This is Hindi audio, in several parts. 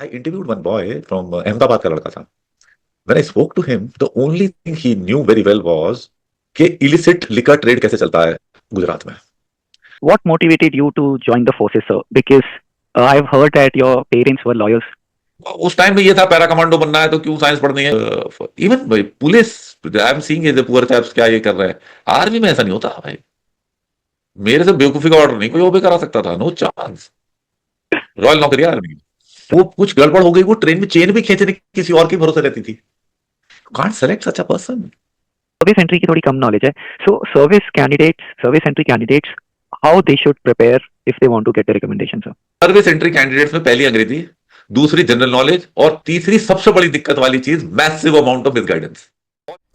I interviewed one boy from Ahmedabad का लड़का था. When I spoke to him, the only thing he knew very well was कि illicit liquor trade कैसे चलता है गुजरात में. What motivated you to join the forces, sir? Because I've heard that your parents were lawyers. उस टाइम में ये था पैरा कमांडो बनना है तो क्यों साइंस पढ़नी है. Even police I am seeing as a poor chaps क्या ये कर रहे हैं. आर्मी में ऐसा नहीं होता भाई. मेरे से बेवकूफी का ऑर्डर नहीं कोई ओबे करा सकता था. No chance. रॉयल नौकरी आर्मी. वो कुछ गड़बड़ हो गई. वो ट्रेन में चेन भी खींचने किसी और के भरोसे रहती थी. Can't select such a person. Service entry की थोड़ी कम नॉलेज है. So service entry candidates, how they should prepare if they want to get a recommendation, sir? Service entry candidates में पहली अंग्रेजी, दूसरी जनरल नॉलेज और तीसरी सबसे बड़ी दिक्कत वाली चीज massive amount of misguidance.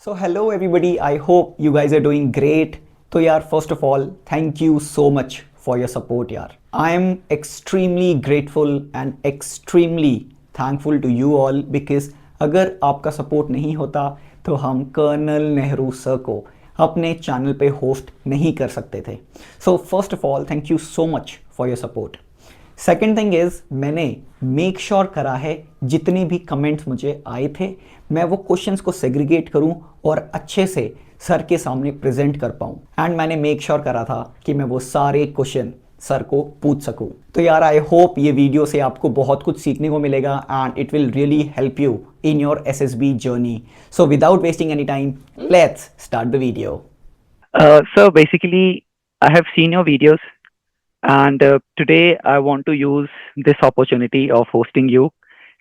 So hello everybody, I hope you guys are doing great. तो यार first of all thank you so much for your support यार. I am extremely grateful and extremely thankful to you all because अगर आपका सपोर्ट नहीं होता तो हम कर्नल नेहरू सर को अपने चैनल पे होस्ट नहीं कर सकते थे. So first of all thank you so much for your support. Second thing is मैंने मेक श्योर करा है जितने भी कमेंट्स मुझे आए थे मैं वो क्वेश्चंस को सेग्रीगेट करूं और अच्छे से सर के सामने प्रेजेंट कर पाऊं. एंड मैंने मेक श्योर करा था कि मैं वो सारे क्वेश्चन सर को पूछ सकूं. तो यार आई होप ये वीडियो से आपको बहुत कुछ सीखने को मिलेगा and it will really help you in your SSB journey. So without wasting any time, let's start the video. So basically, I have seen your videos, and today I want to use this opportunity of hosting you,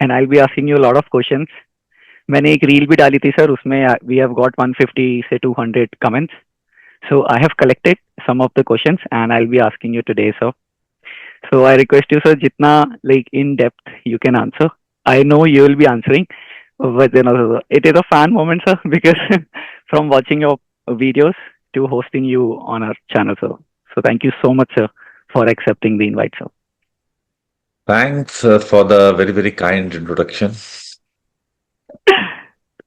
and I'll be asking you a lot of questions. मैंने एक रील भी डाली थी सर, उसमें we have got 150 से 200 comments. So I have collected some of the questions, and I'll be asking you today, sir. So I request you, sir, जितना like in depth you can answer. I know you will be answering, but then also, it is a fan moment, sir, because from watching your videos to hosting you on our channel, sir. So thank you so much, sir, for accepting the invite, sir. Thanks for the very, very kind introduction.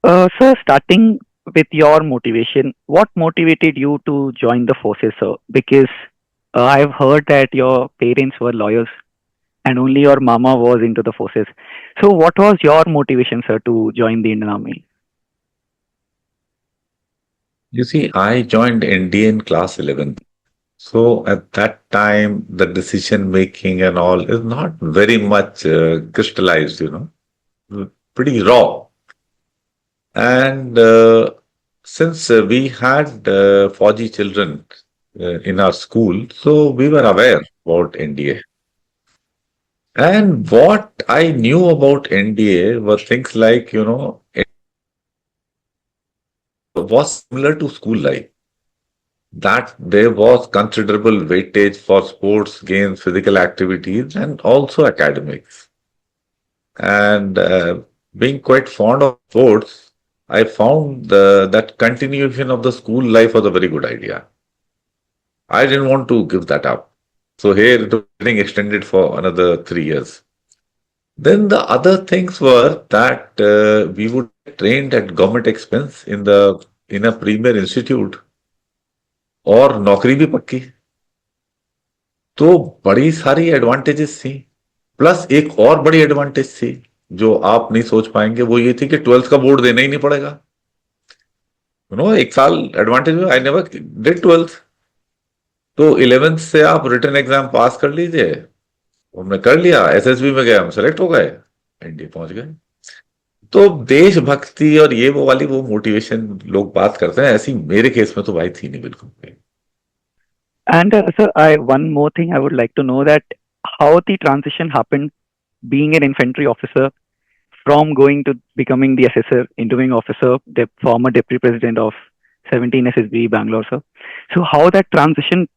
Sir, starting with your motivation, what motivated you to join the forces, sir? Because I've heard that your parents were lawyers and only your mama was into the forces. So what was your motivation, sir, to join the Indian Army? You see, I joined NDA in class 11. So at that time, the decision making and all is not very much crystallized, pretty raw. And since we had Fauji children in our school, so we were aware about NDA. And what I knew about NDA were things like, it was similar to school life. That there was considerable weightage for sports, games, physical activities, and also academics. And being quite fond of sports, I found that continuation of the school life was a very good idea. I didn't want to give that up. So here it was getting extended for another 3 years. Then the other things were that we would get trained at government expense in a premier institute. और नौकरी भी पक्की. तो बड़ी सारी एडवांटेजेस थी. प्लस एक और बड़ी एडवांटेज थी जो आप नहीं सोच पाएंगे. वो ये थी कि 12th का बोर्ड देना ही नहीं पड़ेगा. एक साल advantage. I never did 12th. तो 11th से आप रिटन एग्जाम पास कर लीजिए. हमने कर लिया. SSB में गए, हम सेलेक्ट हो गए, एनडीए पहुंच गए. तो देशभक्ति और ये वो वाली वो मोटिवेशन लोग बात करते हैं, ऐसी मेरे केस में तो भाई थी नहीं बिल्कुल. And sir, one more thing I would like to know that how the transition happened being an infantry officer from going to becoming the assessor, interviewing officer, the former deputy president of 17 SSB Bangalore, sir. So how that transition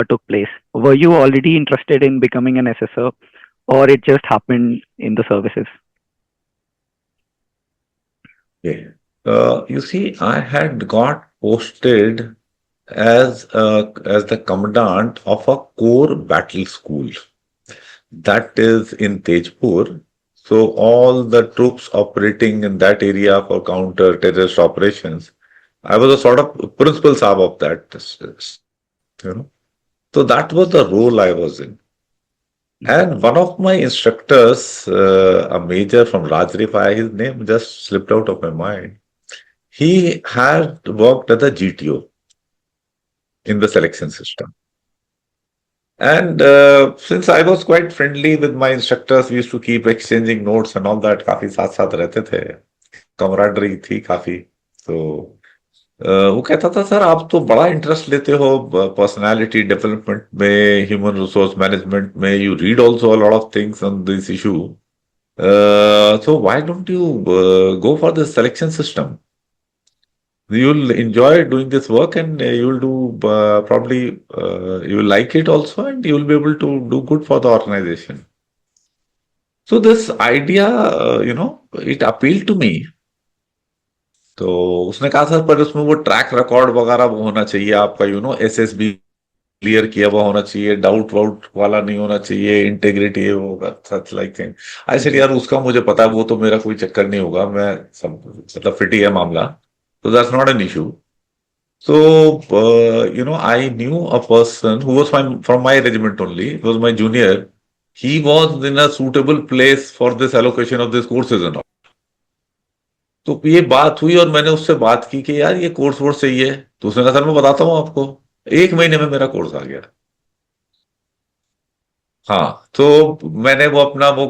took place? Were you already interested in becoming an assessor or it just happened in the services? Yeah. You see, I had got posted as the commandant of a core battle school that is in Tejpur. So all the troops operating in that area for counter-terrorist operations, I was a sort of principal sahab of that, So that was the role I was in. And one of my instructors, a major from Rajrifai, his name just slipped out of my mind. He had worked as a GTO in the selection system. And since I was quite friendly with my instructors, we used to keep exchanging notes and all that. काफी साथ साथ रहते थे, camaraderie थी काफी. तो वो कहता था सर आप तो बड़ा इंटरेस्ट लेते हो पर्सनालिटी डेवलपमेंट में, ह्यूमन रिसोर्स मैनेजमेंट में. You read also a lot of things on this issue. So why don't you go for the selection system? You'll enjoy doing this work, and you'll do probably you'll like it also, and you'll be able to do good for the organization. So this idea, it appealed to me. तो उसने कहा सर पर उसमें वो ट्रैक रिकॉर्ड वगैरह वो होना चाहिए आपका, एसएसबी क्लियर किया हुआ होना चाहिए, डाउट वाउट वाला नहीं होना चाहिए, इंटेग्रिटी है वो such like thing. I said यार उसका मुझे पता है, वो तो मेरा कोई चक्कर नहीं होगा, मैं सब मतलब फिट ही है मामला. So that's not an issue. So, I knew a person who was from my regiment only. He was my junior. He was in a suitable place for this allocation of these courses and all. तो ये बात हुई और मैंने उससे बात की कि यार ये कोर्स वोर्स चाहिए. तो उसने कहा सर मैं बताता हूँ आपको. 1 महीने में मेरा कोर्स आ गया. हाँ, तो मैंने वो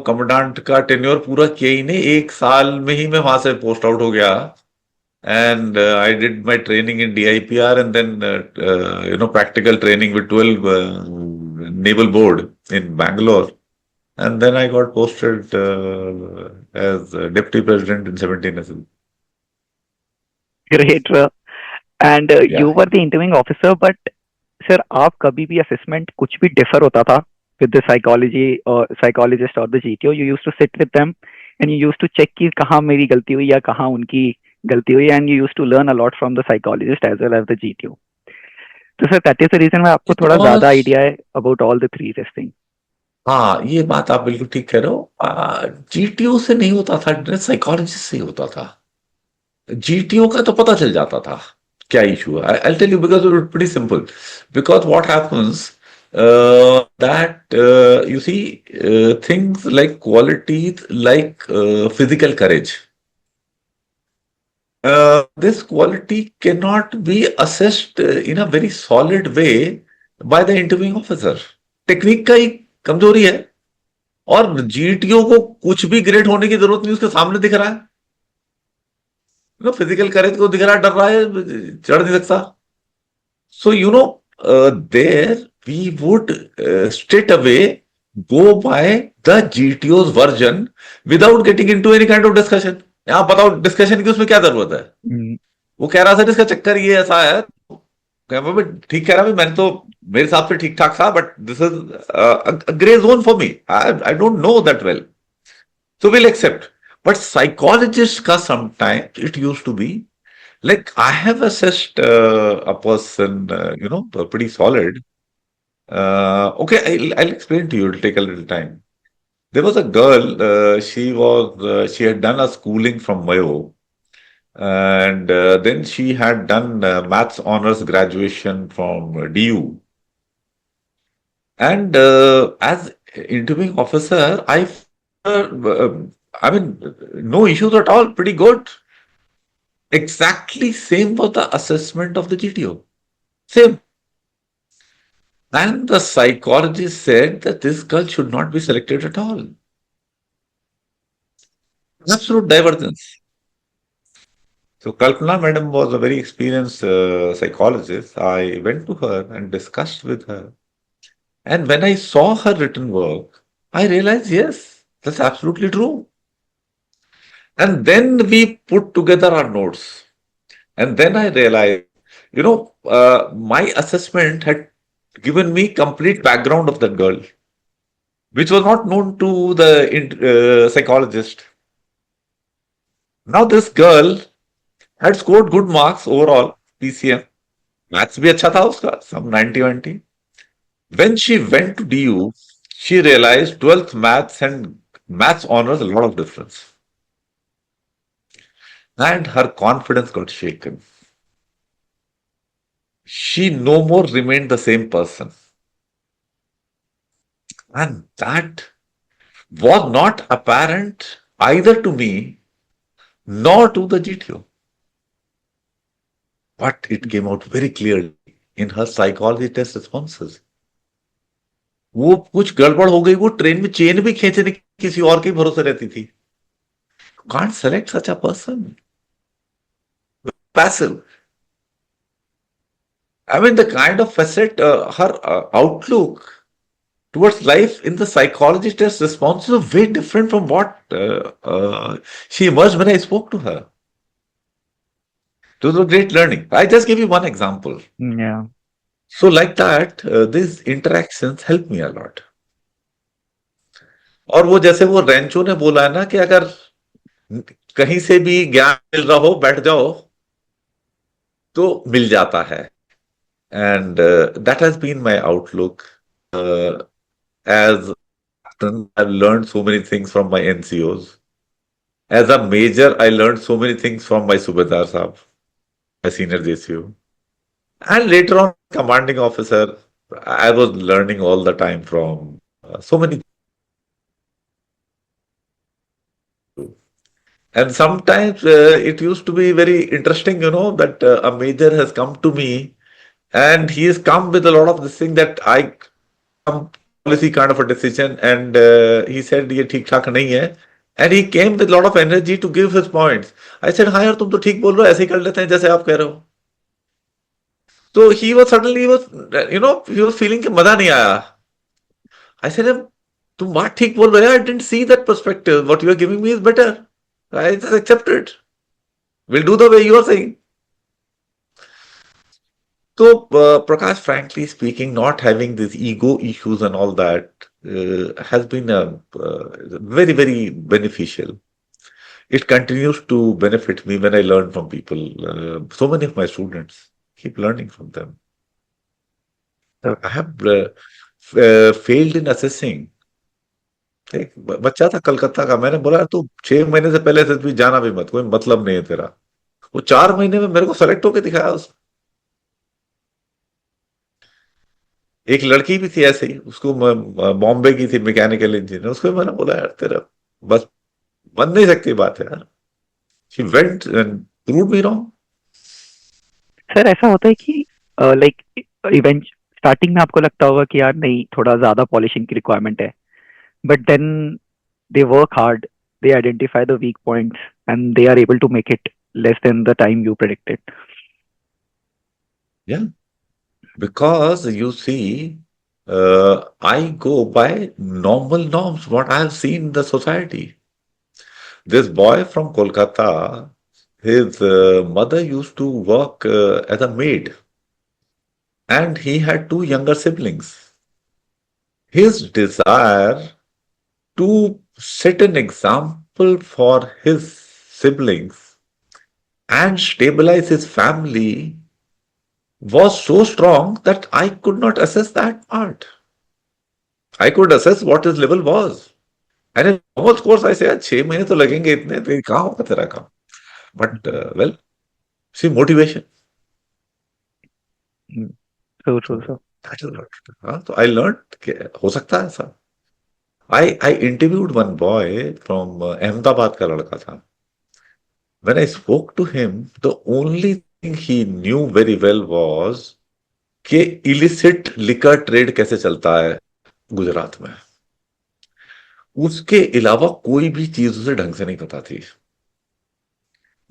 कमांडेंट का टेन्योर पूरा किया ही नहीं, 1 साल में ही मैं वहां से पोस्ट आउट हो गया. And I did my training in DIPR, and then practical training with 12 Naval Board in Bangalore, and then I got posted as Deputy President in 17 SL. Great, sir. And Yeah. you were the interviewing officer, but sir, आप कभी भी assessment कुछ भी differ होता था with the psychology or psychologist or the GTO, you used to sit with them and you used to check कि कहाँ मेरी गलती हुई या कहाँ उनकी गलती हुई, and you used to learn a lot from the psychologist as well as the GTO. तो sir that is the reason मैं आपको थोड़ा ज़्यादा आइडिया है about all the three this thing. हाँ, ये बात आप बिल्कुल ठीक कह रहे हो. जीटीओ से नहीं होता था, साइकोलॉजिस्ट से ही होता था. जीटीओ का तो पता चल जाता था क्या इशू है. I'll tell you because it's pretty simple. Because what happens that you see things like qualities like physical courage. This quality cannot be assessed in a very solid way by the interviewing officer. Technique का ही कमजोरी है. और जीटीओ को कुछ भी ग्रेट होने की जरूरत नहीं, उसके सामने दिख रहा है. फिजिकल करेज को दिख रहा है, डर रहा है, चढ़ नहीं सकता. So there we would straight away go by the GTO's version without getting into any kind of discussion. यहाँ बताओ डिस्कशन की उसमें क्या जरूरत है. वो कह रहा था इसका चक्कर ये ऐसा है, ठीक कह रहा है, मैंने तो मेरे हिसाब से ठीक ठाक था, but this is grey zone for me. I don't know that well, so will accept. But psychologist का sometime it use to be like I have assessed a person, pretty solid. Okay, I'll explain to you. It'll take a little time. There was a girl. She had done a schooling from Mayo, and then she had done maths honors graduation from DU. And as interviewing officer, I mean, no issues at all. Pretty good. Exactly same was the assessment of the GTO. Same. And the psychologist said that this girl should not be selected at all. Absolute divergence. So Kalpana madam was a very experienced psychologist. I went to her and discussed with her. And when I saw her written work, I realized, yes, that's absolutely true. And then we put together our notes. And then I realized, my assessment had given me complete background of that girl, which was not known to the psychologist. Now this girl had scored good marks overall, PCM. Maths भी अच्छा था उसका, some 90-20. When she went to DU, she realized 12th maths and maths honors a lot of difference. And her confidence got shaken. She no more remained the same person. And that was not apparent either to me nor to the GTO. But it came out very clearly in her psychology test responses. वो कुछ गड़बड़ हो गई, वो ट्रेन में चेन भी खींचने की किसी और के भरोसे रहती थी. Can't select such a person. Passive. I mean, the kind of facet, her outlook towards life in the psychology test responses are very different from what she emerged when I spoke to her. It was a great learning. I just give you one example. Yeah. So, like that, these interactions help me a lot. और वो जैसे वो रेंचो ने बोला है ना कि अगर कहीं से भी ज्ञान मिल रहा हो, बैठ जाओ, तो मिल जाता है. And that has been my outlook. As I've learned so many things from my NCOs. As a major, I learned so many things from my Subedar Saab, my senior JCO. And later on, commanding officer, I was learning all the time from so many. And sometimes it used to be very interesting, that a major has come to me and he has come with a lot of this thing that I come policy kind of a decision, and he said ये ठीक ठाक नहीं है, and he came with a lot of energy to give his points. I said हाँ यार तुम तो ठीक बोल रहे हो, ऐसे ही कर लेते हैं जैसे आप कह रहे हो. So he was suddenly he was feeling कि मजा नहीं आया. I said तुम बात ठीक बोल रहे हो, I didn't see that perspective. What you are giving me is better. I just accept it. We'll do the way you are saying. So, Prakash, frankly speaking, not having these ego issues and all that has been very, very beneficial. It continues to benefit me when I learn from people. So many of my students keep learning from them. I have failed in assessing. एक बच्चा था कलकत्ता का, मैंने बोला तू 6 महीने से पहले एसएसबी जाना भी मत, कोई मतलब नहीं है तेरा. वो 4 महीने में मेरे को सेलेक्ट होके दिखाया उसने. एक लड़की भी थी ऐसे ही, उसको बॉम्बे की थी, मैकेनिकल इंजीनियर. उसको मैंने बोला यार तेरा बस बन नहीं सकती बात है यार. She went and prove me wrong. Sir ऐसा होता है कि लाइक इवेंट स्टार्टिंग में आपको लगता होगा कि यार नहीं थोड़ा ज्यादा पॉलिशिंग की रिक्वायरमेंट है, but then they work hard, they identify the weak points and they are able to make it less than the time you predicted. Yeah, because you see, I go by normal norms, what I have seen in the society. This boy from Kolkata, his mother used to work as a maid, and he had two younger siblings. His desire to set an example for his siblings and stabilize his family was so strong that I could not assess that part. I could assess what his level was. And in normal course, I say, 6 महीने तो लगेंगे इतने, तो कहाँ होगा तेरा काम? But well, see, motivation. So. That is what. So I learned कि हो सकता है ऐसा. I interviewed one boy from Ahmedabad का लड़का था. When I spoke to him, the only thing he knew very well was कि illicit liquor trade कैसे चलता है गुजरात में. उसके अलावा कोई भी चीज उसे ढंग से नहीं पता थी.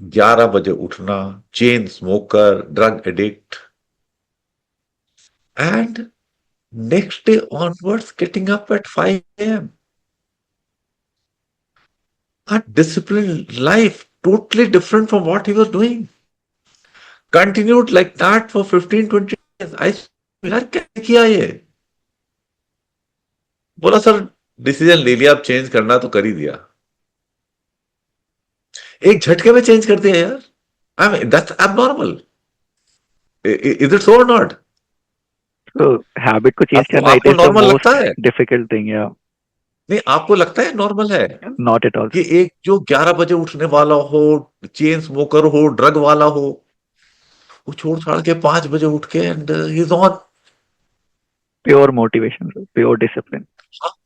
11 बजे उठना, chain smoker, drug addict, and next day onwards getting up at 5 a.m. A disciplined life, totally different from what he was doing. Continued like that for 15-20 years. I यार क्या किया ये? बोला सर डिसीजन ले लिया, अब चेंज करना तो कर ही दिया. एक झटके में चेंज कर दिया यार. I mean, that's abnormal. Is it so or not? तो हैबिट को चेंज करना इट आपको इज द नॉर्मल लगता है? Most difficult thing. या नहीं, आपको लगता है नॉर्मल है नॉट एट ऑल. कि एक जो 11 बजे उठने वाला हो, चेन स्मोकर हो, ड्रग वाला हो, वो छोड़ छाड़ के 5 बजे उठ के and he is on. Pure motivation, pure discipline.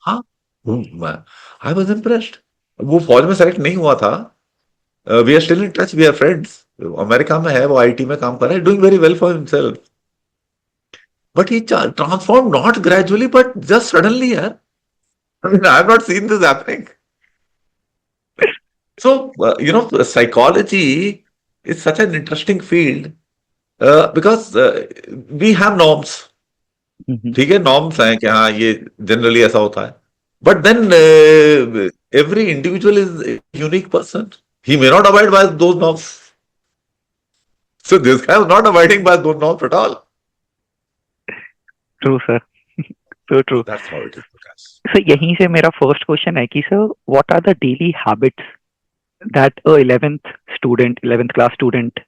हाँ, आई वॉज इम्प्रेस्ड। वो फौज में सेलेक्ट नहीं हुआ था। We are still in touch, we are friends. America में है, वो आईटी में काम कर रहा है, doing very well for himself. But he transform not gradually but just suddenly यार। I mean, I have not seen this happening. So, psychology is such an interesting field because we have norms. Mhm. ठीक है, नॉर्म्स हैं कि हाँ ये जनरली ऐसा होता है, but then every individual is unique person, he may not abide by those norms, so this guy is not abiding by those norms at all. True, sir. So true. That's how it is. So यहीं से मेरा फर्स्ट क्वेश्चन है कि sir what are the daily habits that a 11th class student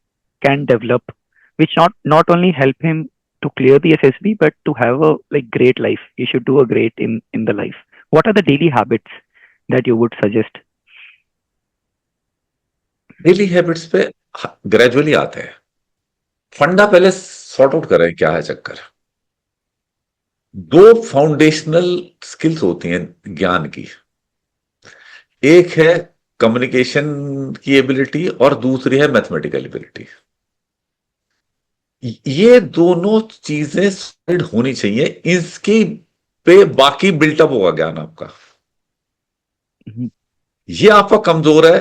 can develop, which not only help him to clear the SSB but to have a like great life. He should do a great in the life. What are the daily habits that you would suggest? Daily habits पे ग्रेजुअली आते हैं। फंडा पहले सॉर्ट आउट करें क्या है चक्कर। दो फाउंडेशनल स्किल्स होती हैं ज्ञान की, एक है कम्युनिकेशन की एबिलिटी और दूसरी है मैथमेटिकल एबिलिटी। ये दोनों चीजें सॉलिड होनी चाहिए, इसके पे बाकी बिल्टअप होगा ज्ञान आपका। Mhm. ये आपका कमजोर है।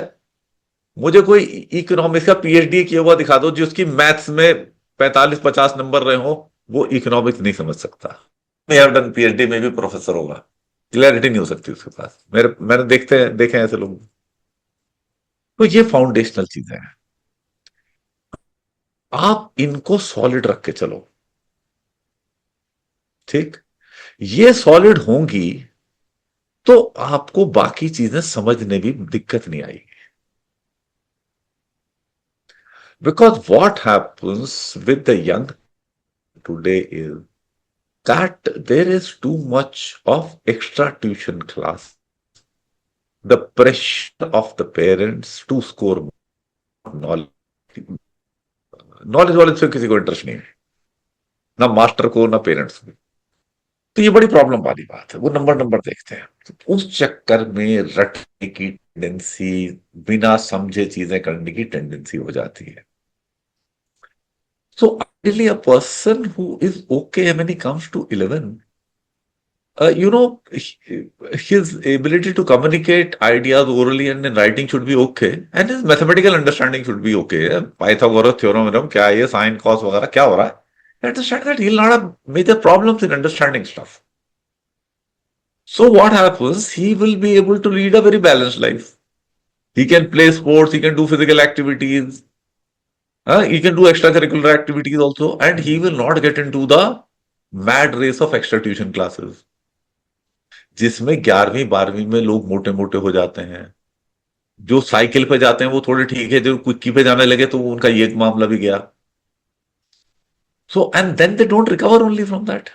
मुझे कोई इकोनॉमिक्स का पीएचडी किया हुआ दिखा दो जिसकी मैथ्स में 45-50 नंबर रहे हो, वो इकोनॉमिक्स नहीं समझ सकता। मैं हैव डन पीएचडी में भी प्रोफेसर होगा, क्लैरिटी नहीं हो सकती उसके पास। मैंने देखे हैं ऐसे लोग। तो ये फाउंडेशनल चीजें हैं, आप इनको सॉलिड रख के चलो। ठीक, ये सॉलिड होंगी तो आपको बाकी चीजें समझने भी दिक्कत नहीं आएगी। Because what happens with the young today is that there is too much of extra tuition class, the pressure of the parents to score knowledge। Knowledge वाले से किसी को इंटरेस्ट नहीं है, ना मास्टर को ना पेरेंट्स को। तो ये बड़ी प्रॉब्लम वाली बात है, वो नंबर नंबर देखते हैं। तो उस चक्कर में रटने की टेंडेंसी, बिना समझे चीजें करने की टेंडेंसी हो जाती है। So ideally, a person who is okay when he comes to 11, his ability to communicate ideas orally and in writing should be okay, and his mathematical understanding should be okay. Pythagoras theorem, क्या है ये sin cos वगैरह क्या हो रहा है? Understand that he'll not have major problems in understanding stuff. So what happens? He will be able to lead a very balanced life. He can play sports, he can do physical activities, he can do extracurricular activities also, and he will not get into the mad race of extra tuition classes, जिसमें 11वीं 12वीं में लोग मोटे मोटे हो जाते हैं। जो साइकिल पे जाते हैं वो थोड़े ठीक है, जो क्विक्की पे जाने लगे तो उनका ये मामला भी गया। So and then they don't recover only from that.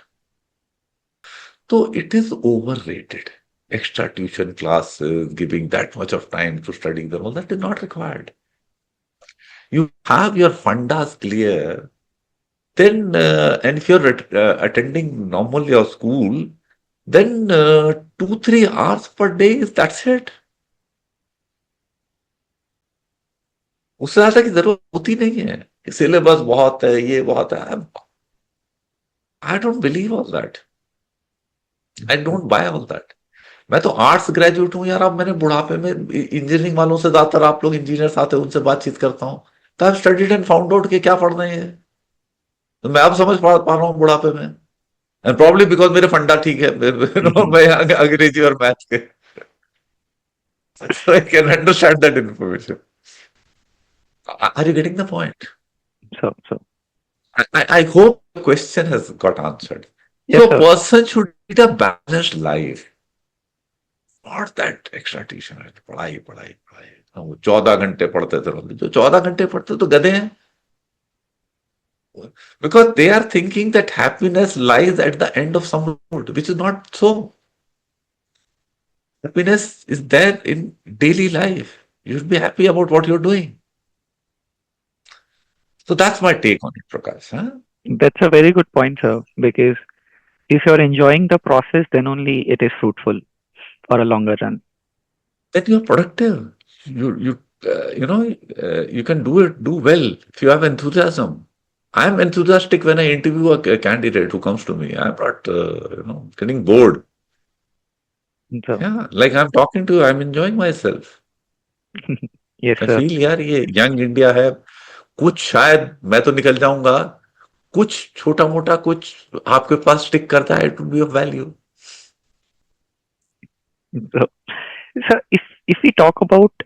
तो it is overrated. Extra tuition classes, giving that much of time to studying them, all that is not required. You have your fundas clear, then and if you're attending normal your school, then 2-3 hours per day is that's it. उससे ज्यादा की जरूरत होती नहीं है। सिलेबस बहुत है, ये बहुत है। I don't believe all that, I don't buy all that. मैं तो आर्ट्स ग्रेजुएट हूं यार। अब मैंने बुढ़ापे में इंजीनियरिंग वालों से, ज्यादातर आप लोग इंजीनियर्स आते हैं, उनसे बातचीत करता हूँ, तो I studied and found out कि क्या पढ़ रहे हैं। तो मैं अब समझ पा रहा हूँ बुढ़ापे में, एंड प्रॉब्ली बिकॉज मेरे फंडा ठीक है। मैं अंग्रेजी और मैथ के, so I can understand that information. Are you getting the point? So I hope the question has got answered. yes, So a sir. person should lead a balanced life, not that extra tuition, पढ़ाई पढ़ाई पढ़ाई। वो 14 घंटे पढ़ते थे, जो 14 घंटे पढ़ते तो गधे हैं। Because they are thinking that happiness lies at the end of some road, which is not so. Happiness is there in daily life. You should be happy about what you're doing. So that's my take on it, Prakash. Huh? That's a very good point, sir, because if you're enjoying the process, then only it is fruitful. or a longer run. Then you're productive. You can do well if you have enthusiasm. I'm enthusiastic when I interview a candidate who comes to me. I'm not, getting bored. So, Yeah, like I'm talking to you, I'm enjoying myself. yes, I sir. feel यार ये यंग इंडिया है, कुछ शायद मैं तो निकल जाऊंगा, कुछ छोटा मोटा कुछ आपके पास स्टिक करता है, it would be of value. So, if we talk about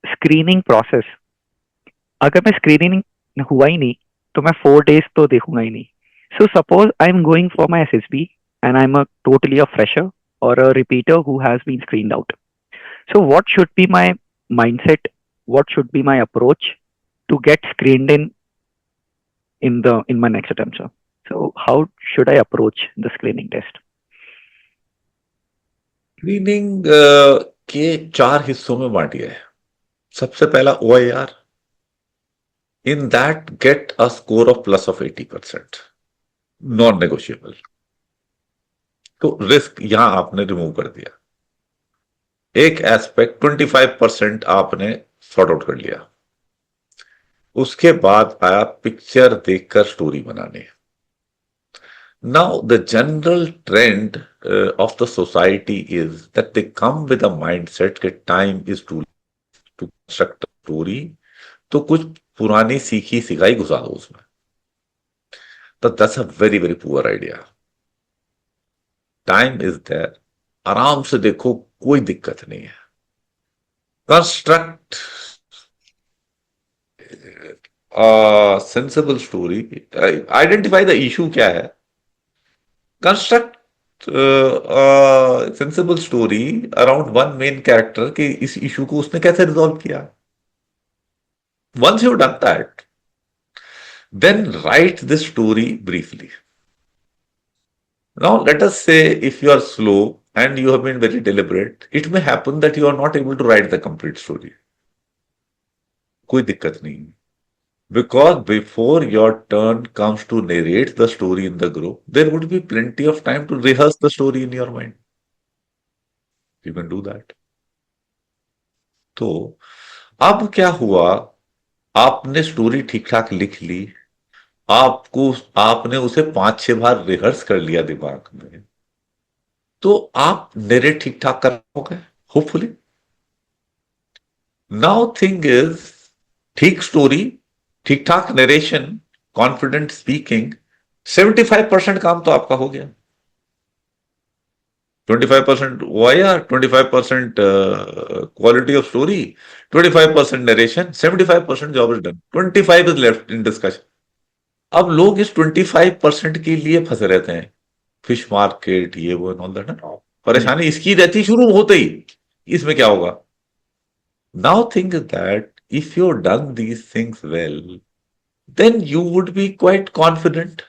screening process, अगर मैं स्क्रीनिंग हुआ ही नहीं तो मैं 4 days तो देखूंगा ही नहीं. So suppose I'm going for my SSB and I'm a totally a fresher or a repeater who has been screened out. So what should be my mindset? What should be my approach to get screened in my next attempt, sir? So how should I approach the screening test? Screening के 4 हिस्सों में बांटिए. सबसे पहला OIR. In that, get a score of plus of 80%. Non-negotiable. तो रिस्क यहां आपने रिमूव कर दिया. एक एस्पेक्ट 25% आपने सॉर्ट आउट कर लिया. उसके बाद आया पिक्चर देखकर स्टोरी बनाने. Now, the general trend of the society is that they come with a mindset that time is too less to construct a story. तो कुछ पुरानी सीखी सिखाई घुसा दो उसमें. तो that's a very very poor idea. Time is there. आराम से देखो, कोई दिक्कत नहीं है. Construct a sensible story. Identify the issue क्या है. Construct sensible story around one main character कि इस इशू को उसने कैसे रिजॉल्व किया. Once you done that, then write this story briefly. Now let us say if you are slow and you have been very deliberate, it may happen that you are not able to write the complete story. कोई दिक्कत नहीं. Because before your turn comes to narrate the story in the group, there would be plenty of time to rehearse the story in your mind. You can do that. तो अब क्या हुआ, आपने स्टोरी ठीक ठाक लिख ली, आपने उसे 5-6 बार रिहर्स कर लिया दिमाग में, तो आप नरेट ठीक ठाक कर पाओगे होपफुली. नाउ थिंग इज, ठीक स्टोरी, ठीक ठाक नरेशन, कॉन्फिडेंट स्पीकिंग, 75% काम तो आपका हो गया. 25% OIR, 25% quality of story, 25% narration, 75% job is done. 25 is left in discussion. अब लोग इस 25% के लिए फंसे रहते हैं. फिश मार्केट, ये वो ऑल दैट. परेशानी इसकी रहती शुरू होते ही, इसमें क्या होगा. Now think that if you've done these things well, then you would be quite confident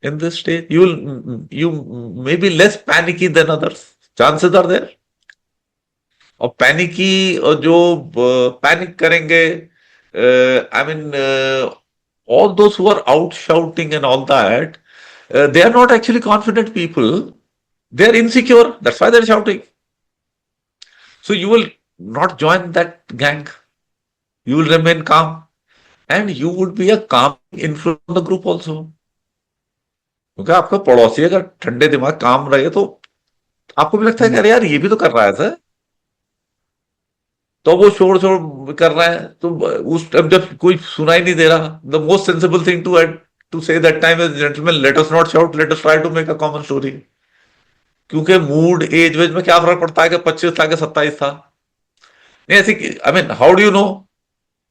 in this stage. You may be less panicky than others. Chances are there. और पैनिकी और जो पैनिक करेंगे, I mean, all those who are out shouting and all that, they are not actually confident people. They are insecure. That's why they're shouting. So you will not join that gang. You will remain calm, and you would be a calm influence on the group also. क्योंकि आपका पड़ोसी अगर ठंडे दिमाग काम रहे तो आपको भी लगता है कि अरे यार ये भी तो कर रहा है सर, तो वो शोर शोर कर रहा है, तो उस टाइम जब कोई सुनाई नहीं दे रहा, the most sensible thing to say that time is, gentleman, let us not shout, let us try to make a common story. क्योंकि मूड एज वेज में क्या फर्क पड़ता है कि 25 था कि 27 था. नहीं ऐसी, I mean, how do you know,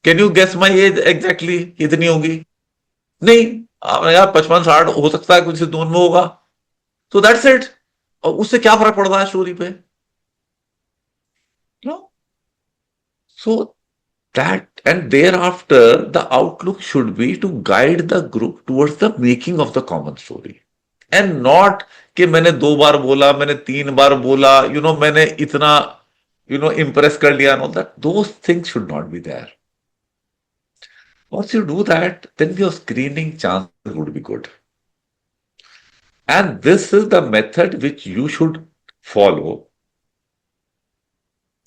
can you guess my age exactly कितनी होगी. नहीं, यार 55-60 हो सकता है, कुछ दोनों में होगा. तो दैट्स इट. और उससे क्या फर्क पड़ रहा है स्टोरी पे. No. So that, and thereafter the outlook should be to guide the group towards the making of the common story, and not कि मैंने 2 बार बोला, मैंने 3 बार बोला, मैंने इतना impress कर लिया. No, that those things should not be there. Once you do that, then your screening chances would be good. And this is the method which you should follow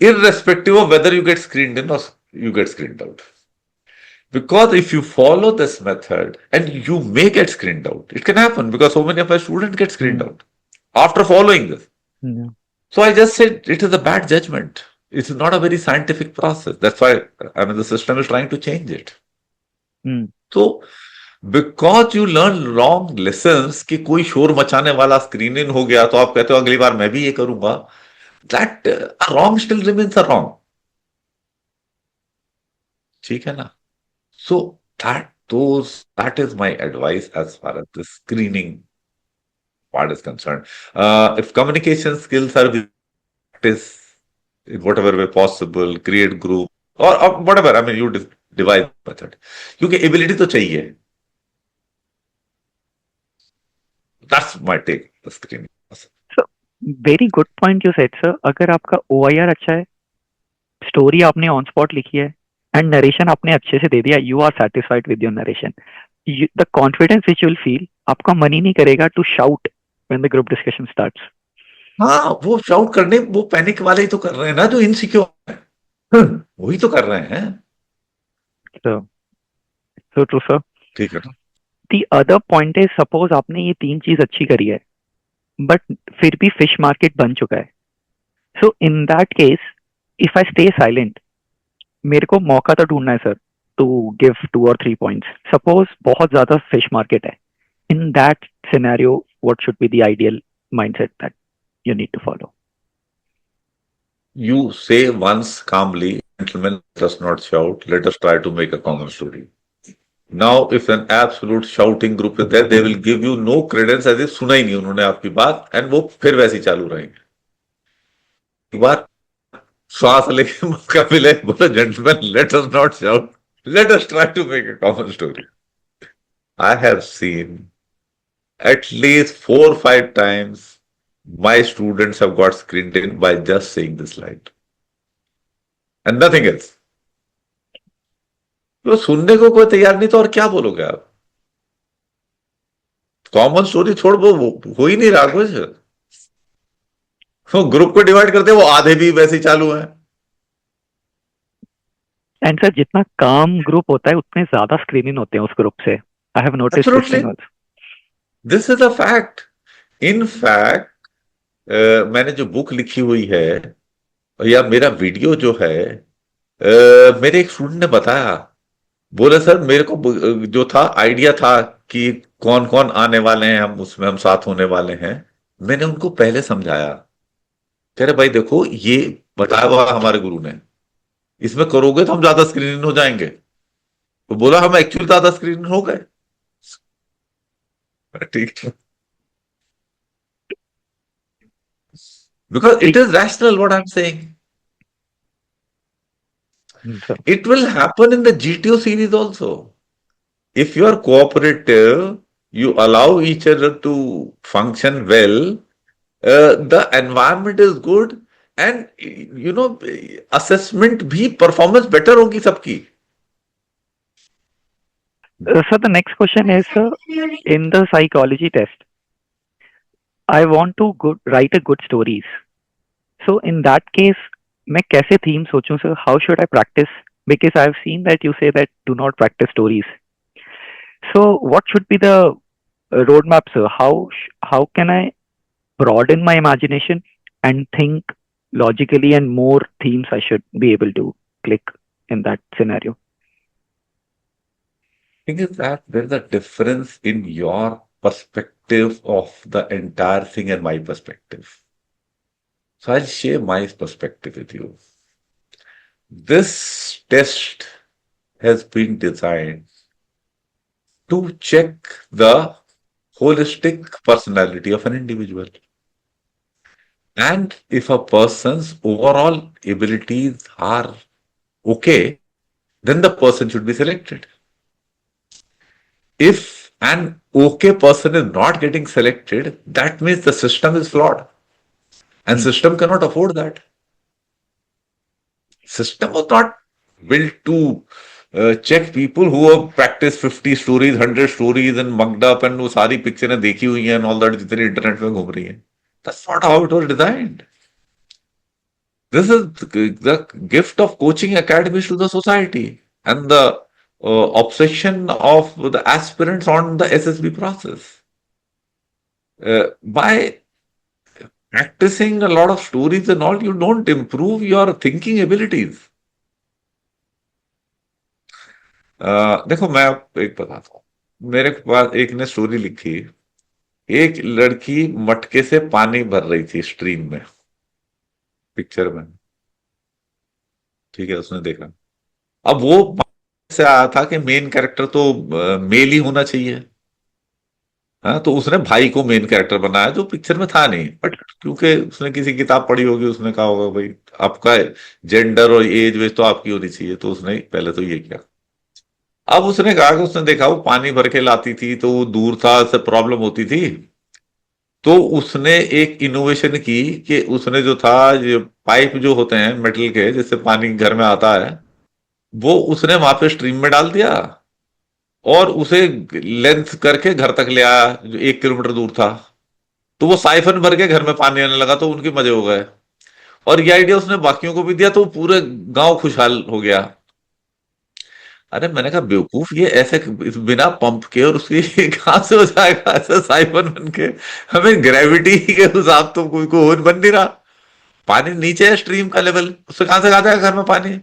irrespective of whether you get screened in or you get screened out. Because if you follow this method and you may get screened out, it can happen because so many of our students get screened out after following this. Yeah. So I just said it is a bad judgment. It's not a very scientific process. That's why the system is trying to change it. Mm. So because you learn wrong lessons कि कोई शोर मचाने वाला स्क्रीन इन हो गया तो आप कहते हो अगली बार मैं भी ये करूंगा, that a wrong still remains a wrong. ठीक है ना? So that is my advice as far as the screening part is concerned. If communication skills are practiced in whatever way possible, create group or whatever. I mean, you devise method. क्योंकि ability तो चाहिए. That's my take on the screening. Very good point you said sir. अगर आपका OIR अच्छा है, स्टोरी आपने ऑन स्पॉट लिखी है एंड नरेशन आपने अच्छे से दे दिया, you are satisfied with your narration, the confidence which will feel, आपका मन ही नहीं करेगा to shout when the group discussion starts. हाँ, वो शाउट करने, वो पैनिक वाले ही तो कर रहे हैं ना जो इनसिक्योर है. वही तो कर रहे हैं. So true sir. ठीक है ना. The other point is, suppose आपने ये 3 चीज अच्छी करी है बट फिर भी फिश मार्केट बन चुका है. So in that case if I stay silent, मेरे को मौका तो ढूंढना है sir to give 2 or 3 points. Suppose बहुत ज्यादा फिश मार्केट है, in that scenario what should be the ideal mindset that you need to follow? You say once calmly, gentlemen, let us not shout. Let us try to make a common story. Now, if an absolute shouting group is there, they will give you no credence as if सुना ही नहीं उन्होंने आपकी बात, and वो फिर वैसे ही चालू रहेंगे. एक बार श्वास लेके मौका मिले, बोलो gentlemen, let us not shout. Let us try to make a common story. I have seen at least 4 or 5 times my students have got screened in by just saying this line and nothing else. तो सुनने को कोई तैयार नहीं तो और क्या बोलोगे आप? कॉमन स्टोरी छोड़, वो हो ही नहीं रहा कुछ. वो ग्रुप को डिवाइड करते, वो आधे भी वैसे ही चालू हैं. एंड सर जितना काम ग्रुप होता है उतने ज्यादा स्क्रीनिंग होते हैं उस ग्रुप से. I have noticed this thing also. This is a fact. In fact मैंने जो बुक लिखी हुई है या मेरा वीडियो जो है, मेरे एक स्टूडेंट ने बताया, बोले सर मेरे को जो था आइडिया था कि कौन कौन आने वाले हैं, हम उसमें हम साथ होने वाले हैं. मैंने उनको पहले समझाया, कह रहे भाई देखो ये बताया हुआ हमारे गुरु ने, इसमें करोगे तो हम ज्यादा स्क्रीनिंग हो जाएंगे. तो बोला हम एक्चुअली ज्यादा स्क्रीनिंग हो गए. ठीक है. Because it is rational what I'm saying. It will happen in the GTO series also. If you are cooperative, you allow each other to function well, the environment is good, and assessment भी performance better होगी सबकी. So the next question is, in the psychology test, I want to write a good stories. So in that case, मैं कैसे theme सोचूं sir? How should I practice? Because I have seen that you say that do not practice stories. So what should be the roadmap, sir? How can I broaden my imagination and think logically, and more themes I should be able to click in that scenario? I think is that there's a difference in your perspective of the entire thing and my perspective. So I'll share my perspective with you. This test has been designed to check the holistic personality of an individual. And if a person's overall abilities are okay, then the person should be selected. If an okay person is not getting selected, that means the system is flawed. And system cannot afford that. System was not built to check people who have practiced 50 stories, 100 stories and mugged up and वो सारी पिक्चरें देखी हुई हैं and all that जितनी इंटरनेट में घूम रही हैं. That's not how it was designed. This is the gift of coaching academies to the society and the obsession of the aspirants on the SSB process. By practicing a lot of stories and all, you don't improve your thinking abilities. देखो मैं आपको एक बताता हूँ, मेरे पास एक ने स्टोरी लिखी, एक लड़की मटके से पानी भर रही थी स्ट्रीम में, पिक्चर में, ठीक है, उसने देखा। अब वो से आया था कि मेन कैरेक्टर तो मेल ही होना चाहिए, हाँ, तो उसने भाई को मेन कैरेक्टर बनाया जो पिक्चर में था नहीं, बट क्योंकि उसने किसी किताब पढ़ी होगी, उसने कहा होगा भाई आपका जेंडर और एज वेज तो आपकी होनी चाहिए, तो उसने पहले तो ये किया। अब उसने कहा कि उसने देखा वो पानी भर के लाती थी तो वो दूर था, से प्रॉब्लम होती थी, तो उसने एक इनोवेशन की कि उसने जो था, ये पाइप जो होते हैं मेटल के जिससे पानी घर में आता है, वो उसने वहां पे स्ट्रीम में डाल दिया और उसे लेंथ करके घर तक ले आया जो 1 किलोमीटर दूर था। तो वो साइफन भर के घर में पानी आने लगा, तो उनके मजे हो गए। और ये आइडिया उसने बाकियों को भी दिया, तो पूरे गांव खुशहाल हो गया। अरे मैंने कहा बेवकूफ, ये ऐसे बिना पंप के और उसकी कहां से हो जाएगा ऐसा साइफन बन के? हमें ग्रेविटी के हिसाब तो कोई को हो बन नहीं रहा। पानी नीचे है, स्ट्रीम का लेवल, उससे कहां से आ जाएगा घर में पानी?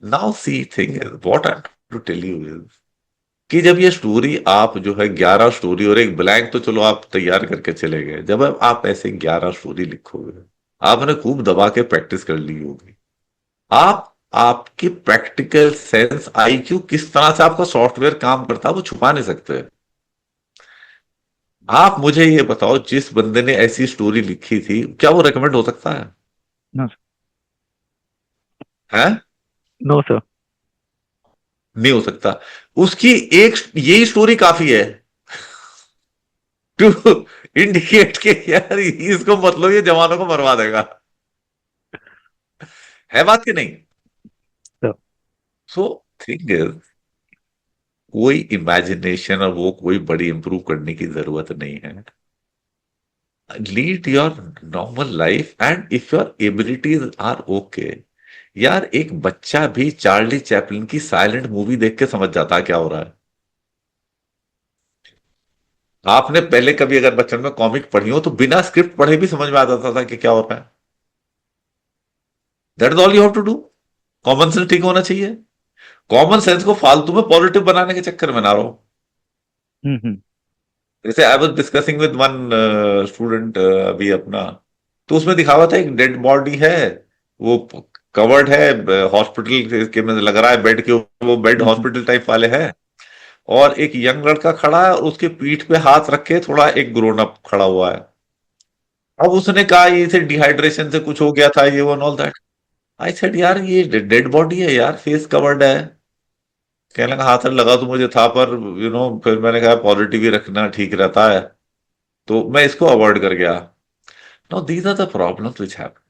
Now see thing is what I to tell you is कि जब ये स्टोरी आप जो है 11 स्टोरी और एक ब्लैंक तो चलो आप तैयार करके चले गए, जब आप ऐसे 11 स्टोरी लिखोगे, आपने खूब दबा के प्रैक्टिस कर ली होगी, आप आपकी प्रैक्टिकल सेंस आईक्यू किस तरह से आपका सॉफ्टवेयर काम करता है वो छुपा नहीं सकते। आप मुझे ये बताओ, जिस बंदे ने ऐसी स्टोरी लिखी थी, क्या वो रेकमेंड हो सकता है? No, हैं? no, sir. नहीं हो सकता। उसकी एक यही स्टोरी काफी है टू इंडिकेट के यार इसको मतलब ये जवानों को मरवा देगा, है बात कि नहीं? So, सो थिंग इज, कोई इमेजिनेशन और वो कोई बड़ी इंप्रूव करने की जरूरत नहीं है। Lead your normal life and if your abilities are okay, यार एक बच्चा भी चार्ली चैपलिन की साइलेंट मूवी देख के समझ जाता है क्या हो रहा है। आपने पहले कभी अगर बचपन में कॉमिक पढ़ी हो तो बिना स्क्रिप्ट पढ़े भी समझ में आ जाता था कि क्या हो रहा है। That is all you have to do. Common sense ठीक होना चाहिए। कॉमन सेंस को फालतू में पॉजिटिव बनाने के चक्कर में ना रहो। mm-hmm. जैसे I was discussing with one student अभी अपना, तो उसमें दिखा हुआ था एक डेड बॉडी है, वो कवर्ड है हॉस्पिटल के में लग रहा है बेड के, वो बेड Mm-hmm. हॉस्पिटल टाइप वाले हैं, और एक यंग लड़का खड़ा है और उसके पीठ पे हाथ रखे थोड़ा एक ग्रोन अप खड़ा हुआ है। अब उसने कहा ये से डिहाइड्रेशन से कुछ हो गया था, ये वो ऑल दैट। आई सेड यार ये डेड बॉडी है यार, फेस कवर्ड है। कहने लगा हाथ लगा तो मुझे था, पर फिर मैंने कहा पॉजिटिव ही रखना ठीक रहता है, तो मैं इसको अवॉइड कर गया। No these are the problems which happen.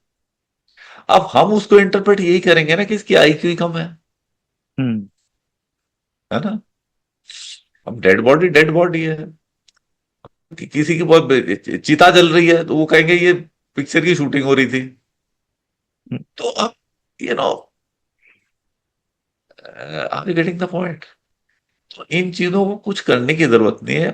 अब हम उसको इंटरप्रेट यही करेंगे ना कि इसकी आईक्यू ही कम Mm. है ना। अब डेड बॉडी है, किसी की बहुत चिता जल रही है तो वो कहेंगे ये पिक्चर की शूटिंग हो रही थी। Mm. तो अब you know are you getting the point? तो इन चीजों को कुछ करने की जरूरत नहीं है।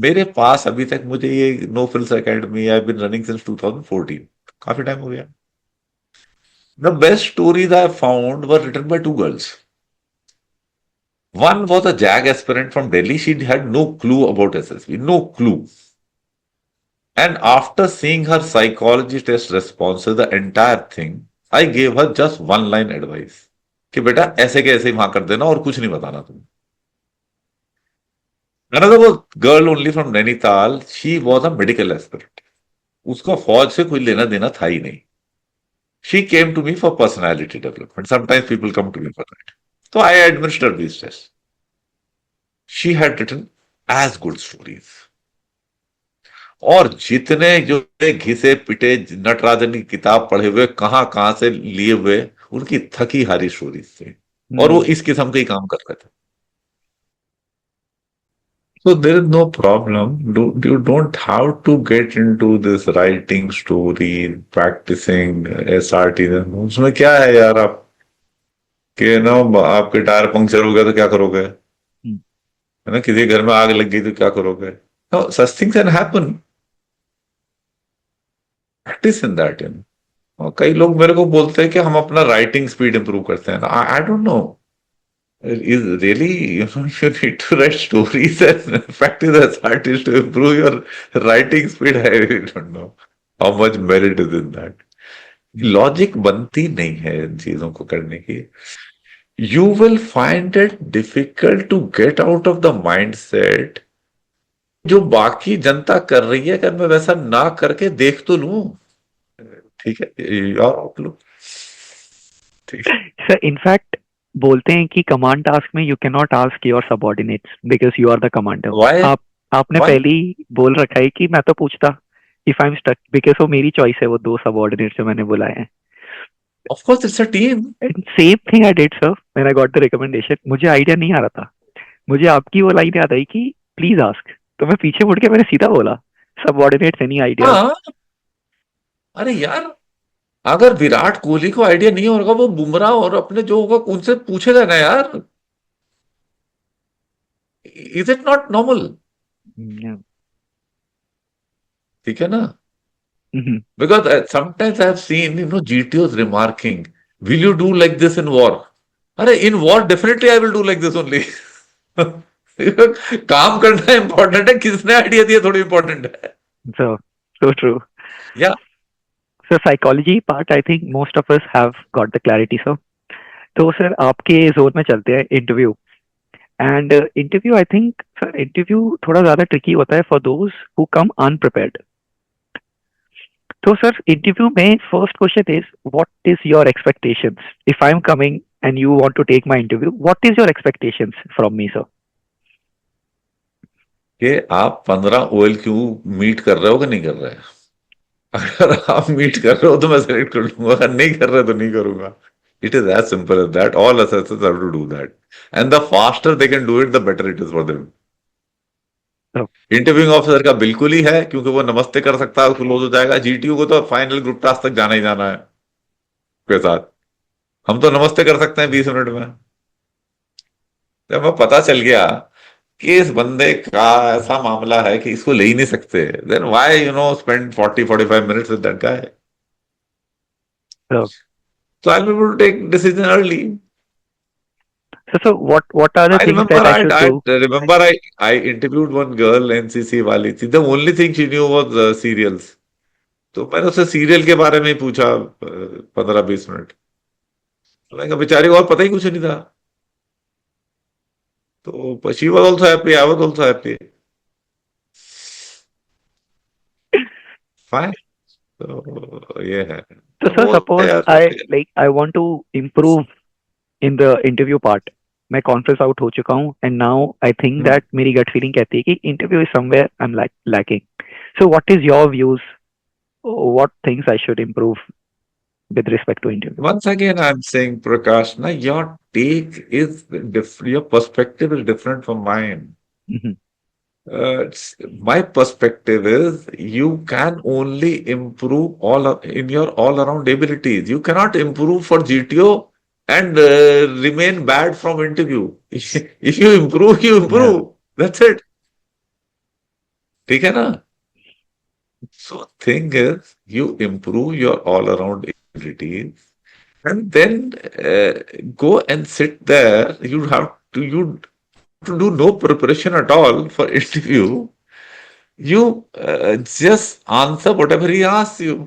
मेरे पास अभी तक मुझे ये no frills academy I been running since 2014, काफी टाइम हो गया। The best stories I found were written by 2 girls. One was a JAG aspirant from Delhi. She had no clue about SSB, no clue. And after seeing her psychology test responses, the entire thing, I gave her just one line advice कि बेटा ऐसे के ऐसे ही वहां कर देना और कुछ नहीं बताना तुम। Another was girl only from Nainital. She was a medical aspirant. उसका फौज से कोई लेना देना था ही नहीं। She came to me for personality development. Sometimes people come to me for that. So I administered these tests. She had written as good stories. और जितने जो घिसे पिटे नटराजन की किताब पढ़े हुए कहां से लिए हुए, उनकी थकी हारी स्टोरीज थी, और वो Mm. इस किस्म के ही काम कर रहे थे। So there is no problem. You don't have to get into this writing story, practicing SRT. उसमें क्या है यार आप कि ना आपके टायर पंक्चर हो गया तो क्या करोगे, है Hmm. ना, किसी के घर में आग लग गई तो क्या करोगे. No, such things can happen. Practice in that, you know. और कई लोग मेरे को बोलते हैं कि हम अपना राइटिंग स्पीड इंप्रूव करते हैं. आई don't no. Is really, you know, you need to write stories and practice as artists to improve your writing speed. I really don't know how much merit is in that. Logic बनती नहीं है इन चीजों को करने की. You will find it difficult to get out of the mindset जो बाकी जनता कर रही है, अगर मैं वैसा ना करके देख तो लूं. ठीक है, और आउटलुक. ठीक है. सर इनफैक्ट बोलते हैं कि कमांड टास्क में you can not ask your subordinates because you are the commander. Why. आपने वाई. पहले ही बोल रखा है कि मैं तो पूछता if I am stuck because वो मेरी चॉइस है, वो दो सबऑर्डिनेट जो मैंने बुलाए हैं. Of course it's a team. And same thing I did sir when I got the recommendation. मुझे आइडिया नहीं आ रहा था, मुझे आपकी वो लाइन याद आई कि प्लीज आस्क, तो मैं पीछे मुड़ के मैंने सीधा बोला सबऑर्डिनेट्स एनी आइडिया. हाँ. अरे यार, अगर विराट कोहली को आइडिया नहीं होगा वो बुमराह और अपने जो होगा उनसे पूछेगा ना यार. Is it not normal. ठीक है ना. Because sometimes I have seen, you know, GTOs remarking, will you do like this in war. अरे in war definitely I will do like this only. काम करना इंपॉर्टेंट है, किसने आइडिया दिया थोड़ी इंपॉर्टेंट है. so true. या So psychology part, I think most of us have got the clarity, sir. तो सर आपके जोन में चलते हैं interview. And interview I think sir interview थोड़ा ज्यादा ट्रिकी होता है for those who come unprepared. तो सर इंटरव्यू में first question is what is your expectations if I am coming and you want to take my interview, what is your expectations from me sir? कि आप 15 ओएल क्यू मीट कर रहे हो कि नहीं कर रहे हैं. अगर आप मीट कर रहे हो तो मैं सेलेक्ट कर लूंगा, अगर नहीं कर रहे तो नहीं करूंगा. It is as simple as that. All assessors have to do that, and the faster they can do it the better it is for them. Interviewing officer का बिल्कुल ही है, क्योंकि वो नमस्ते कर सकता है, क्लोज हो जाएगा. जीटीयू को तो फाइनल ग्रुप टास्क तक जाना ही जाना है के साथ. हम तो नमस्ते कर सकते हैं 20 मिनट में. जब हमें पता चल गया कि इस बंदे का ऐसा मामला है कि इसको ले ही नहीं सकते, then why, you know, spend 40-45 minutes with that guy. So I'll be able to take decision early. So what are the I things remember that I should do? I remember I interviewed one girl, NCC वाली थी. The only thing she knew was serials. तो मैंने उससे सीरियल के बारे में ही पूछा 15-20 मिनट. तो मैंने कहा बेचारी को और पता ही कुछ नहीं था. तो she was also happy, I was also happy. Fine. तो ये है. So sir, suppose I want to improve in the interview part. मैं कॉन्फ्रेंस आउट हो चुका हूँ and now I think that मेरी गट फीलिंग कहती है कि interview is somewhere I am lacking. So what is your views? What things I should improve with respect to interview? Once again, I'm saying, Prakash, na, your take is different. Your perspective is different from mine. Mhm. My perspective is you can only improve in your all around abilities. You cannot improve for GTO and remain bad from interview. If you improve, you improve. That's it. ठीक है ना? So thing is, you improve your all around abilities, and then go and sit there. You to do no preparation at all for interview. You just answer whatever he asks you.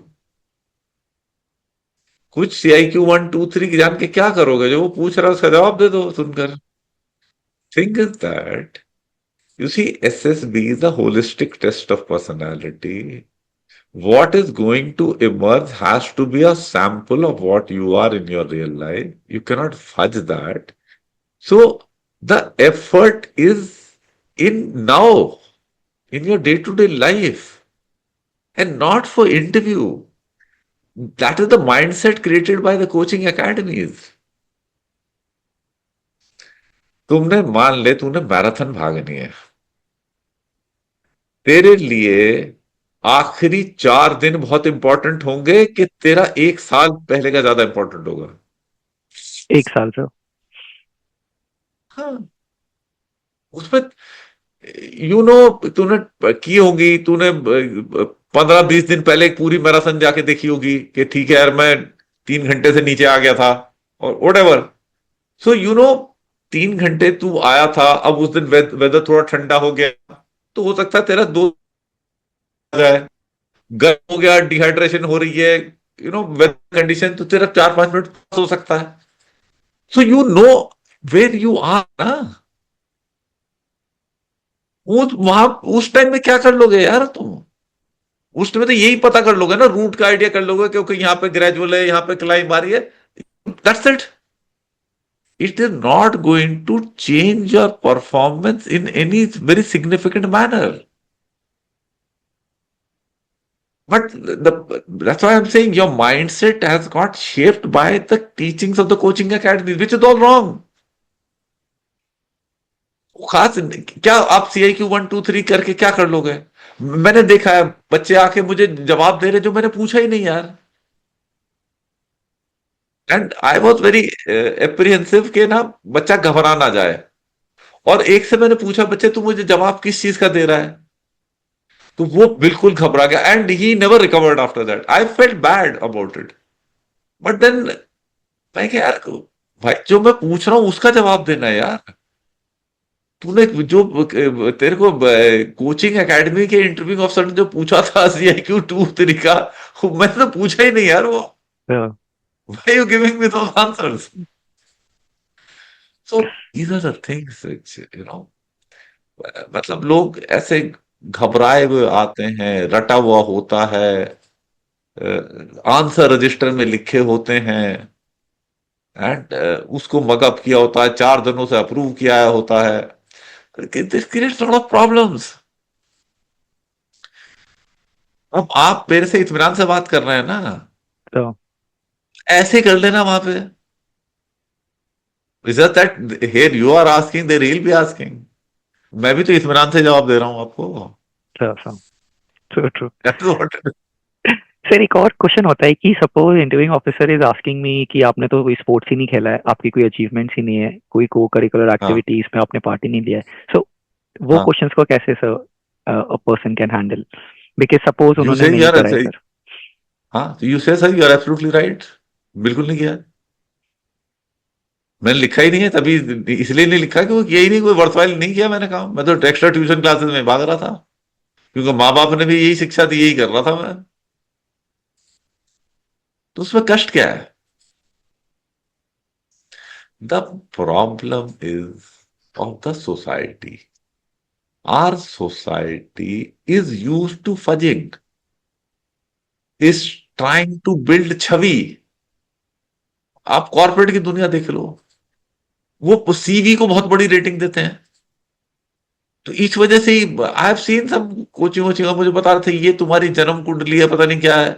कुछ CIQ 1, 2, 3 जान के क्या करोगे? जो वो पूछ रहा है उसका जवाब दे दो सुनकर. Thing is that, you see, SSB is a holistic test of personality. What is going to emerge has to be a sample of what you are in your real life. You cannot fudge that. So the effort is in now, in your day-to-day life, and not for interview. That is the mindset created by the coaching academies. तुमने मान ले तूने मैराथन भागनी है, तेरे लिए आखिरी 4 दिन बहुत इंपॉर्टेंट होंगे कि तेरा 1 साल पहले का ज्यादा इंपॉर्टेंट होगा? 1 साल सर। हाँ, उसमें तूने की होगी, तूने 15-20 दिन पहले एक पूरी मैराथन जाके देखी होगी कि ठीक है यार, मैं 3 घंटे से नीचे आ गया था और whatever. सो 3 घंटे तू आया था, अब उस दिन वेदर थोड़ा ठंडा हो गया, तो हो सकता है तेरा 2 आ जाए, गर्म हो गया, डिहाइड्रेशन हो रही है, वेदर कंडीशन, तो तेरा 4-5 मिनट हो सकता है. सो वेर यू आर ना, वो वहां उस टाइम में क्या कर लोगे यार तुम? उस टाइम में तो यही पता कर लोगे ना, रूट का आइडिया कर लोगे, क्योंकि यहाँ पे ग्रेजुअल है, यहाँ पे क्लाइंब आ रही है. That's it. It is not going to change your performance in any very significant manner. But that's why I'm saying your mindset has got shaped by the teachings of the coaching academy, which is all wrong. खास क्या आप CIQ 1 2 3 करके क्या कर लोगे? मैंने देखा है बच्चे आके मुझे जवाब दे रहे जो मैंने पूछा ही नहीं यार. And I was very apprehensive के ना बच्चा घबरा ना जाए. और एक से मैंने पूछा, बच्चे तू मुझे जवाब किस चीज का दे रहा है? तो वो बिल्कुल घबरा गया, and he never recovered after that. I felt bad about it. But then मैं क्या यार, भाई जो मैं पूछ रहा हूं उसका जवाब देना है यार. तूने जो तेरे को कोचिंग एकेडमी के इंटरव्यू अफसर ने जो पूछा था CIQ 2 3 का, मैंने तो पूछा ही नहीं यार वो. Yeah. Why are you giving me those answers? So these are the things which, मतलब लोग ऐसे घबराए हुए आते हैं, रटा हुआ होता है, आंसर रजिस्टर में लिखे होते हैं, एंड उसको मगअप किया होता है, 4 दिनों से अप्रूव किया होता है. This creates lot of problems. अब आप मेरे से इत्मीनान से बात कर रहे हैं ना, So, ऐसे कर लेना वहां पे. It's just that here you are asking, they will be asking. मैं भी तो इत्मीनान से जवाब दे रहा हूं आपको. so. True, true. That's what it is. Sir एक और क्वेश्चन होता है कि suppose interviewing officer is asking me कि आपने तो कोई स्पोर्ट्स ही नहीं खेला है, आपकी कोई अचीवमेंट्स ही नहीं है, कोई को करिकुलर हाँ एक्टिविटीज में आपने पार्ट ही नहीं लिया है. सो वो हाँ. क्वेश्चंस को कैसे sir a person can handle, because suppose you उन्होंने से नहीं यार करा है ऐसे, सर. हाँ, you say sir, you are absolutely right. बिल्कुल नहीं किया. मैंने लिखा ही नहीं है, तभी इसलिए नहीं लिखा कि वो किया ही नहीं, कोई वर्थवाइल नहीं किया मैंने काम. मैं तो एक्स्ट्रा ट्यूशन क्लासेस में भाग रहा था, क्योंकि माँ बाप ने भी यही शिक्षा दी, यही कर रहा था मैं. तो उसमें कष्ट क्या है? The problem is of the society. Our society is use to fudging, is trying to build छवि. आप कॉर्पोरेट की दुनिया देख लो, वो CV को बहुत बड़ी रेटिंग देते हैं. तो इस वजह से ही I have seen some coaching वोचिंग, मुझे बता रहे थे ये तुम्हारी जन्म कुंडली है, पता नहीं क्या है,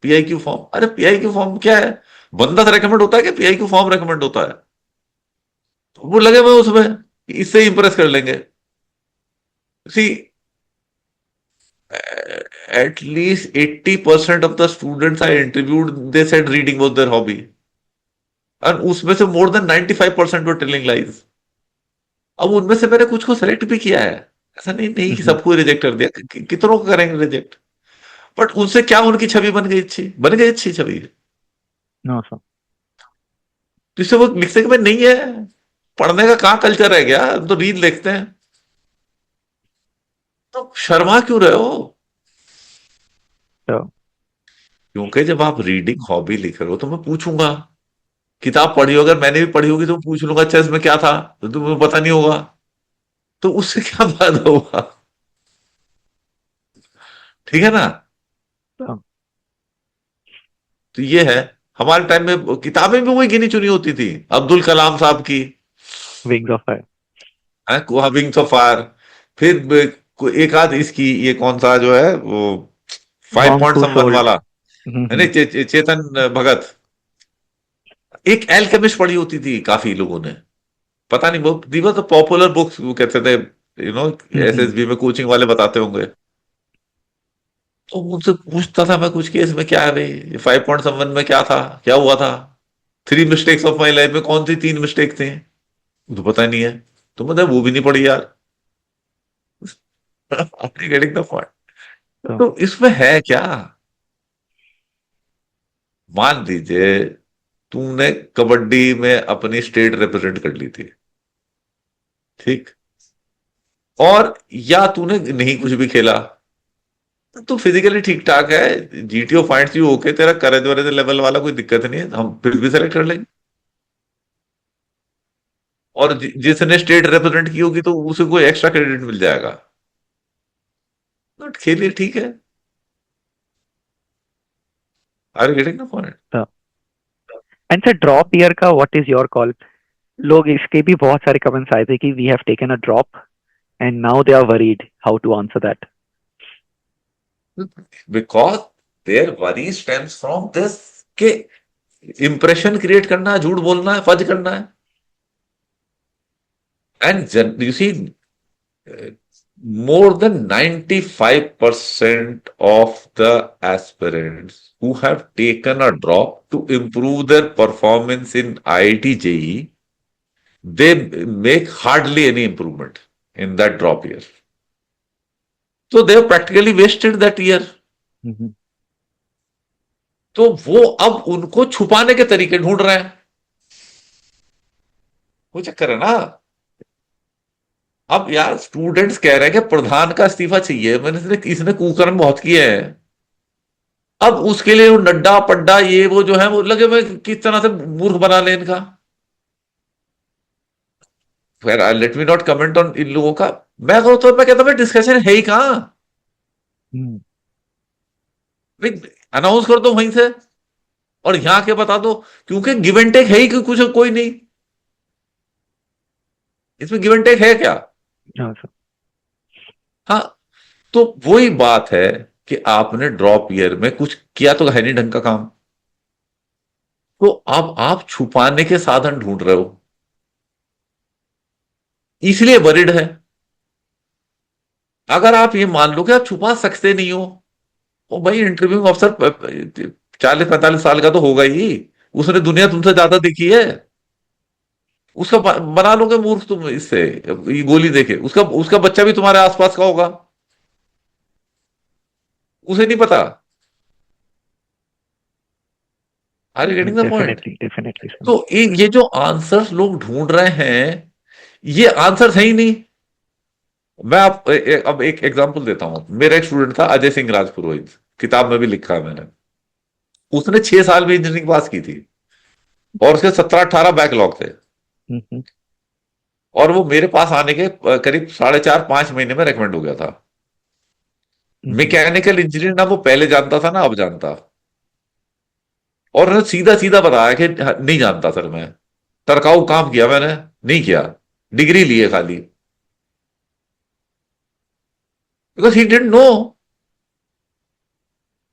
PIQ फॉर्म. अरे PIQ फॉर्म क्या है? बंदा से रेकमेंड होता है कि PIQ फॉर्म रेकमेंड होता है? तो वो लगे हुए उसमें कि इससे इंप्रेस कर लेंगे. सी, at least 80% of the students I interviewed, they said reading was their hobby. और उसमें से more than 95% were telling lies. अब उनमें से मैंने कुछ को सेलेक्ट भी किया है, ऐसा नहीं नहीं कि सबको रिजेक्ट कर दिया, कितनों को करेंगे रिजेक्ट. बट उनसे क्या उनकी छवि बन गई अच्छी छवि. No sir. जिससे वो लिखते कि भाई नहीं है, पढ़ने का कहाँ कल्चर है क्या, हम तो रील देखते हैं. तो शर्मा क्यों रहे हो? तो क्योंकि जब आप रीडिंग हॉबी लिख रहे हो तो मैं पूछूंगा, किताब पढ़ी हो, अगर मैंने भी पढ़ी होगी तो पूछ लूंगा अच्छा इसमें क्या था, तो तुम्हें पता नहीं होगा, तो उससे क्या फायदा होगा? ठीक है ना. तो तो ये है. हमारे टाइम में किताबें भी वही गिनी चुनी होती थी, अब्दुल कलाम साहब की, wings of wings of fire. फिर एक आध इसकी, ये कौन सा जो है वो, 5 पॉइंट हू संबंध सोल्ड. वाला, है नहीं, चेतन भगत. एक एल्केमिस्ट पढ़ी होती थी काफी लोगों ने, पता नहीं वो दीवा तो पॉपुलर बुक्स वो कहते थे, SSB में कोचिंग वाले बताते होंगे. तो मुझसे पूछता था, मैं कुछ केस में क्या है भाई, 5.7 में क्या था, क्या हुआ था, 3 मिस्टेक्स ऑफ माई लाइफ में कौन सी 3 मिस्टेक थी, तो पता नहीं है। तो मतलब वो भी नहीं पड़ी यार। Getting the point. So, तो इसमें है क्या, मान लीजिए तुमने कबड्डी में अपनी स्टेट रिप्रेजेंट कर ली थी, ठीक, और या तूने नहीं कुछ भी खेला, तो फिजिकली ठीक ठाक है, जीटीओ फाइंड्स यू ओके, तेरा करेज वरेज लेवल वाला कोई दिक्कत नहीं है, हम फिर भी सेलेक्ट कर लेंगे। और जिसने स्टेट रिप्रेजेंट की होगी तो उसे कोई एक्स्ट्रा क्रेडिट मिल जाएगा। नॉट खेलिए, ठीक है। Are you getting the point? so, and sir, drop year का what is your call? लोग इसके भी बहुत सारे कमेंट्स आए थे कि we have taken a drop and now they are worried how to answer that. Because their worry stems from this के इंप्रेशन क्रिएट करना है, झूठ बोलना है, फर्ज करना है। And you see, more than 95% of the aspirants who have taken a drop to improve their performance in IIT JEE, they make hardly any improvement in that drop year. So they have practically wasted that year. तो वो अब उनको छुपाने के तरीके ढूंढ रहे हैं, वो चक्कर है ना। अब यार स्टूडेंट्स कह रहे हैं कि प्रधान का इस्तीफा चाहिए, मैंने इसने कुकर्म बहुत किए हैं। अब उसके लिए वो नड्डा पड्डा ये वो जो है वो लगे हुए किस तरह से मूर्ख बना ले इनका। फिर let me not comment on in लोगों का। मैं कहूँ तो मैं कहता हूँ डिस्कशन है ही कहां, अनाउंस कर दो वहीं से और यहां के बता दो, क्योंकि गिव एंड टेक है ही कुछ कोई नहीं, इसमें गिव एंड टेक है क्या? हाँ सर। हाँ, तो वही बात है कि आपने ड्रॉप ईयर में कुछ किया तो है नहीं ढंग का काम, तो अब आप छुपाने के साधन ढूंढ रहे हो, इसलिए वरिड है। अगर आप ये मान लो कि आप छुपा सकते नहीं हो, तो भाई इंटरव्यूइंग अफसर 40-45 साल का तो होगा ही, उसने दुनिया तुमसे ज्यादा देखी है, उसका बना लोगे मूर्ख तुम इससे, ये गोली देके उसका उसका बच्चा भी तुम्हारे आसपास का होगा, उसे नहीं पता। Are you getting the point? Definitely definitely sir. तो ये जो आंसर्स लोग ढूंढ रहे हैं, ये आंसर है ही नहीं। मैं आप अब एक एग्जांपल देता हूं। मेरा एक स्टूडेंट था अजय सिंह राजपुरोहित, किताब में भी लिखा है मैंने। उसने 6 साल में इंजीनियरिंग पास की थी और उसके 17-18 बैकलॉग थे, और वो मेरे पास आने के करीब 4.5-5 महीने में रेकमेंड हो गया था। मैकेनिकल इंजीनियर ना वो पहले जानता था ना अब जानता, और उन्होंने सीधा सीधा बताया कि नहीं जानता सर, मैं टरकाऊ काम किया, मैंने नहीं किया, डिग्री ली है खाली, बिकॉज ही डिडंट नो।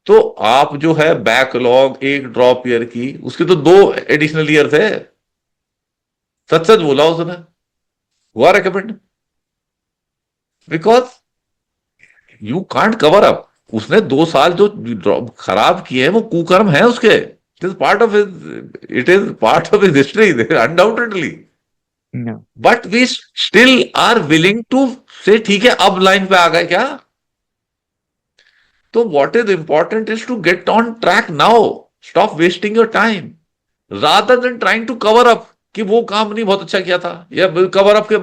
तो आप जो है बैकलॉग एक ड्रॉप ईयर की, उसके तो 2 एडिशनल ईयर थे, सच सच बोला उसने, हुआ recommend, because you can't cover up. उसने 2 साल जो खराब किए हैं वो कुकर्म है उसके, it is part of his, it is part of his history undoubtedly. But we still are willing to say ठीक है अब लाइन पे आ गए क्या। तो what is important is to get on track now, stop wasting your time rather than trying to cover up कि वो काम नहीं बहुत अच्छा किया था, या कवर अप के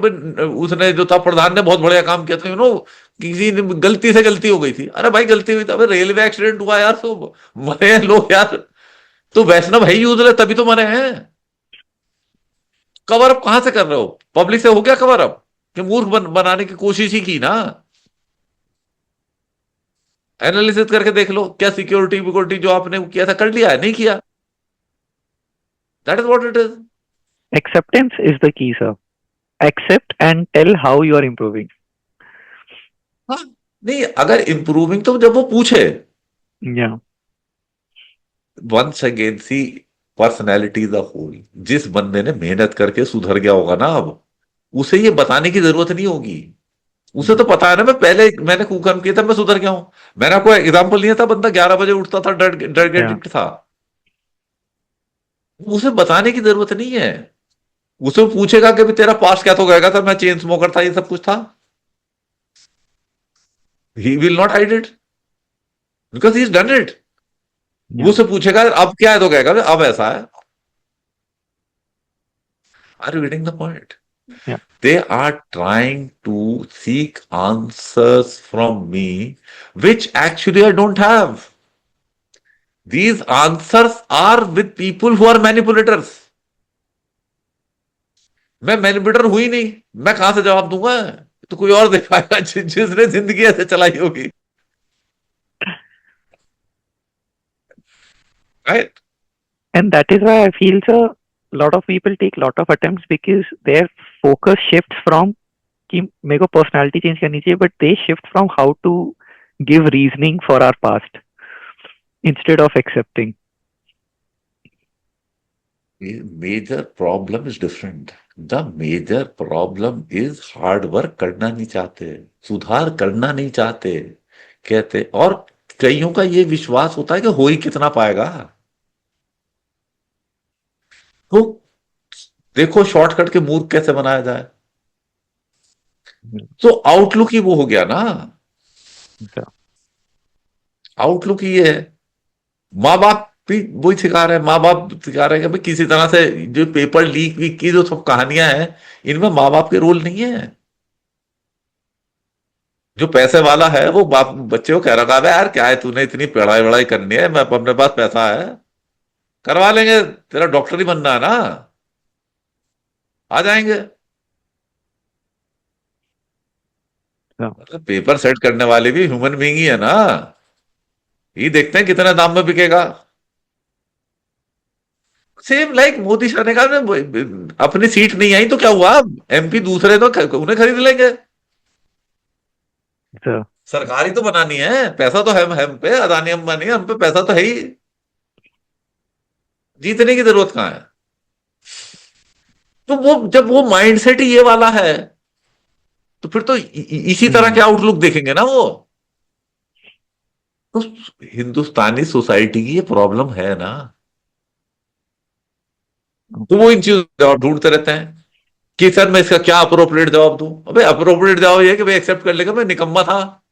उसने जो था प्रधान ने बहुत बढ़िया काम किया था, किसी ने गलती से गलती हो गई थी। अरे भाई गलती हुई था, रेलवे एक्सीडेंट हुआ यार, तो मरे हैं लोग यार, तो वैष्णव है यूजलेस तभी तो मरे हैं। कवर अप कहां से कर रहे हो, पब्लिक से हो गया कवर अप कि मूर्ख बनाने की कोशिश ही की ना। एनालिसिस करके देख लो, क्या सिक्योरिटी विक्योरिटी जो आपने किया था कर लिया है, नहीं किया, that is what it is. Acceptance is the key, sir. Accept and tell how you are improving. हाँ, नहीं अगर इंप्रूविंग तो जब वो पूछे, Yeah. Once again see personality is a whole. जिस बंदे ने मेहनत करके सुधर गया होगा ना, अब उसे ये बताने की जरूरत नहीं होगी, उसे तो पता है ना, मैं पहले मैंने कुकर्म किया था, मैं सुधर गया हूं। मैंने आपको एग्जांपल दिया था, बंदा 11 बजे उठता था, डर डर के Yeah. एडिक्ट था। उसे बताने की जरूरत नहीं है। उसे पूछेगा कि भी तेरा पास क्या, तो कहेगा सर मैं चेन स्मोकर था, ये सब कुछ था। He will not hide it because he is done it. वो Yeah. उसे पूछेगा अब क्या है, तो कहेगा अब ऐसा है। Are you getting the point? Yeah. They are trying to seek answers from me, which actually I don't have. These answers are with people who are manipulators. मैं मैनिपुलेटर हुई नहीं, मैं कहां से जवाब दूंगा? तो कोई और दे पाएगा जिसने जिंदगी ऐसे चलाई होगी। Right? And that is why I feel so. A lot of people take lot of attempts because their focus shifts from कि मेरे को पर्सनालिटी चेंज करनी चाहिए, but they shift from how to give reasoning for our past instead of accepting. Major problem is different. The major problem is hard work करना नहीं चाहते, सुधार करना नहीं चाहते, कहते। और कईयों का ये विश्वास होता है कि हो ही कितना पाएगा। तो देखो शॉर्टकट के मूर्ख कैसे बनाया जाए। तो आउटलुक ही वो हो गया ना। आउटलुक ही है। माँ बाप भी वही सिखा रहे हैं, माँ बाप सिखा रहे हैं कि भाई किसी तरह से जो पेपर लीक वीक की जो सब कहानियां हैं, इनमें माँ बाप के रोल नहीं है। जो पैसे वाला है वो बाप बच्चे को कह रखा है यार क्या है, तूने इतनी पढ़ाई वढ़ाई करनी है, मैं अपने पास पैसा है, करवा लेंगे, तेरा डॉक्टर ही बनना है ना, आ जाएंगे। मतलब पेपर सेट करने वाले भी ह्यूमन बीइंग ही है ना, ये देखते हैं कितने दाम में बिकेगा। सेम लाइक मोदी शाह ने कहा ना, अपनी सीट नहीं आई तो क्या हुआ, एमपी दूसरे तो उन्हें खरीद लेंगे। सरकारी तो बनानी है, पैसा तो है हम पे, अदानी अंबानी हम पे पैसा तो है ही, जीतने की जरूरत कहां है? तो वो जब वो माइंडसेट ही ये वाला है, तो फिर तो इसी तरह के आउटलुक देखेंगे ना वो। तो हिंदुस्तानी सोसाइटी की ये प्रॉब्लम है ना। तो वो इन चीजों का जवाब ढूंढते रहते हैं कि सर मैं इसका क्या अप्रोप्रिएट जवाब दूं। अबे अप्रोप्रिएट जवाब ये है कि भाई एक्सेप्ट कर लेगा मैं निकम्मा था,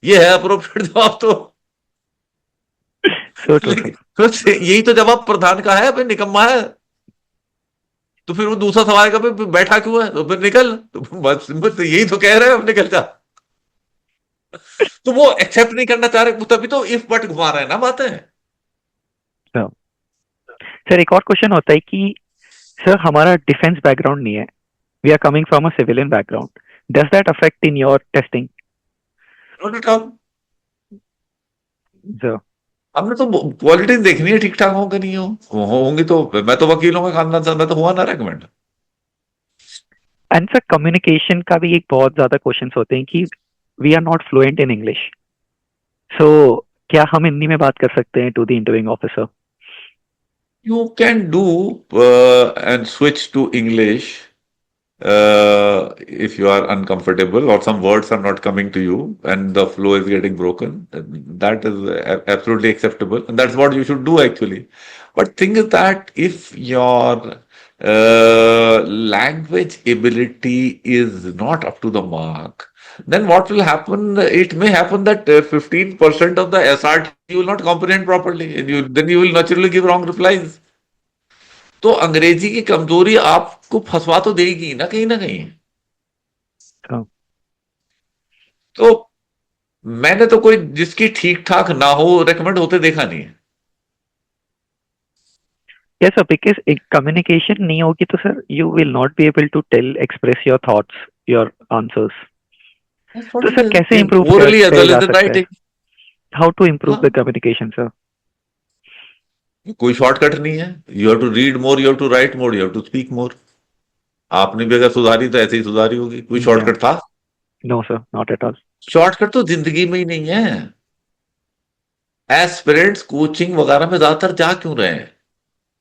ये है अप्रोप्रिएट जवाब तो। तो यही तो जवाब प्रधान का है, भाई निकम्मा है। तो फिर वो दूसरा सवाल का भाई बैठा क्यों है, तो फिर निकल, तो बस यही तो कह रहे हैं, अब निकल जा। तो वो एक्सेप्ट नहीं करना चाह रहे, तभी तो इफ बट घुमा रहे हैं ना बातें। सर एक और क्वेश्चन होता है कि सर हमारा डिफेंस बैकग्राउंड नहीं है, we are coming from a civilian background, does that affect in your testing? Not at all. हमने तो क्वालिटी देखनी है ठीक ठाक हो कि नहीं होंगी तो मैं तो वकीलों के खानदान से, मैं तो हुआ ना रेकमेंड। एंड सर कम्युनिकेशन का भी एक बहुत ज्यादा क्वेश्चंस होते हैं कि we are not fluent in English, so क्या हम हिंदी में बात कर सकते हैं to the interviewing officer? You can do and switch to English if you are uncomfortable or some words are not coming to you and the flow is getting broken. That is absolutely acceptable, and that's what you should do actually. But thing is that if your language ability is not up to the mark, then what will happen? It may happen that 15% of the SRT you will not comprehend properly, and then you will naturally give wrong replies. तो अंग्रेजी की कमजोरी आपको फंसवा तो देगी ना कहीं ना कहीं। तो मैंने तो कोई जिसकी ठीक ठाक ना हो रेकमेंड होते देखा नहीं है। Yes, sir, because communication नहीं होगी तो sir you will not be able to express your thoughts, your answers. तो सर कैसे improve Orally as किया well जा as in सकता है? writing. How to improve the communication, sir? कोई शॉर्टकट नहीं है। You have to read more, you have to write more, you have to speak more. आपने भी अगर सुधारी तो ऐसे ही सुधारी होगी। कोई शॉर्टकट था? No, sir, not at all. Shortcut तो जिंदगी में ही नहीं है। एस्पिरेंट्स कोचिंग वगैरह में ज्यादातर जा क्यों रहे हैं?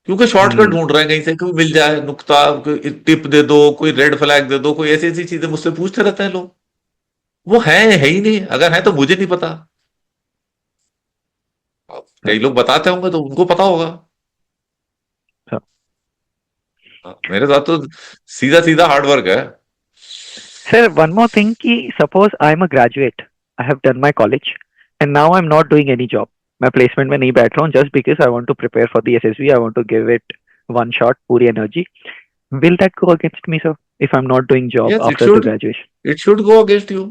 क्योंकि शॉर्टकट ढूंढ रहे हैं कहीं से, कोई मिल जाए नुक्ता, कोई टिप दे दो, कोई रेड फ्लैग दे दो, कोई ऐसी ऐसी चीजें मुझसे पूछते रहते हैं लोग। वो है ही नहीं, अगर है तो मुझे नहीं पता। कई लोग बताते होंगे तो उनको पता होगा। हाँ। हाँ, मेरे साथ तो सीधा सीधा हार्ड वर्क है। Sir, one more thing कि suppose I am a graduate, I have done my college and now I'm not doing any job. मैं placement में नहीं बैठ रहा हूँ just because I want to prepare for the SSB, I want to give it one shot, पूरी energy. Will that go against me, sir, if I'm not doing job yes, after the graduation? It should go against you,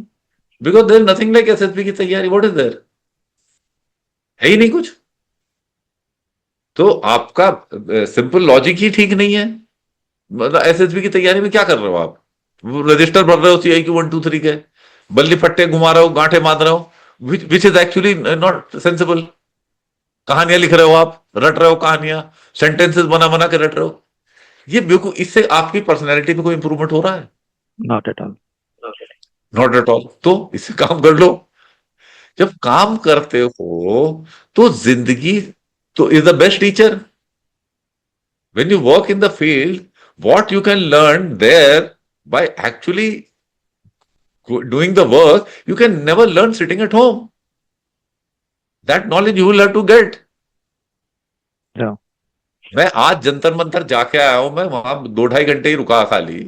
because there is nothing like SSB की तैयारी। What is there? है ही नहीं कुछ। तो आपका सिंपल लॉजिक ही ठीक नहीं है। मतलब एसएसबी की तैयारी में क्या कर रहे हो आप? रजिस्टर भर रहे हो सीआई की 1 2 3 के, बल्ली फट्टे घुमा रहे हो, गांठे बांध रहे हो, which is actually not sensible. कहानियां लिख रहे हो आप, रट रहे हो कहानियां, सेंटेंसेस बना बना के रट रहे हो। ये बिल्कुल, इससे आपकी पर्सनैलिटी में कोई इंप्रूवमेंट हो रहा है? Not at all. Not at all. तो इससे काम कर लो। जब काम करते हो तो जिंदगी तो is the best teacher. when you work in the field, what you can learn there by actually doing the work, you can never learn sitting at home. That knowledge you will have to get. Yeah. मैं आज जंतर मंतर जाके आया हूं, मैं वहां 2 2.5 घंटे ही रुका खाली।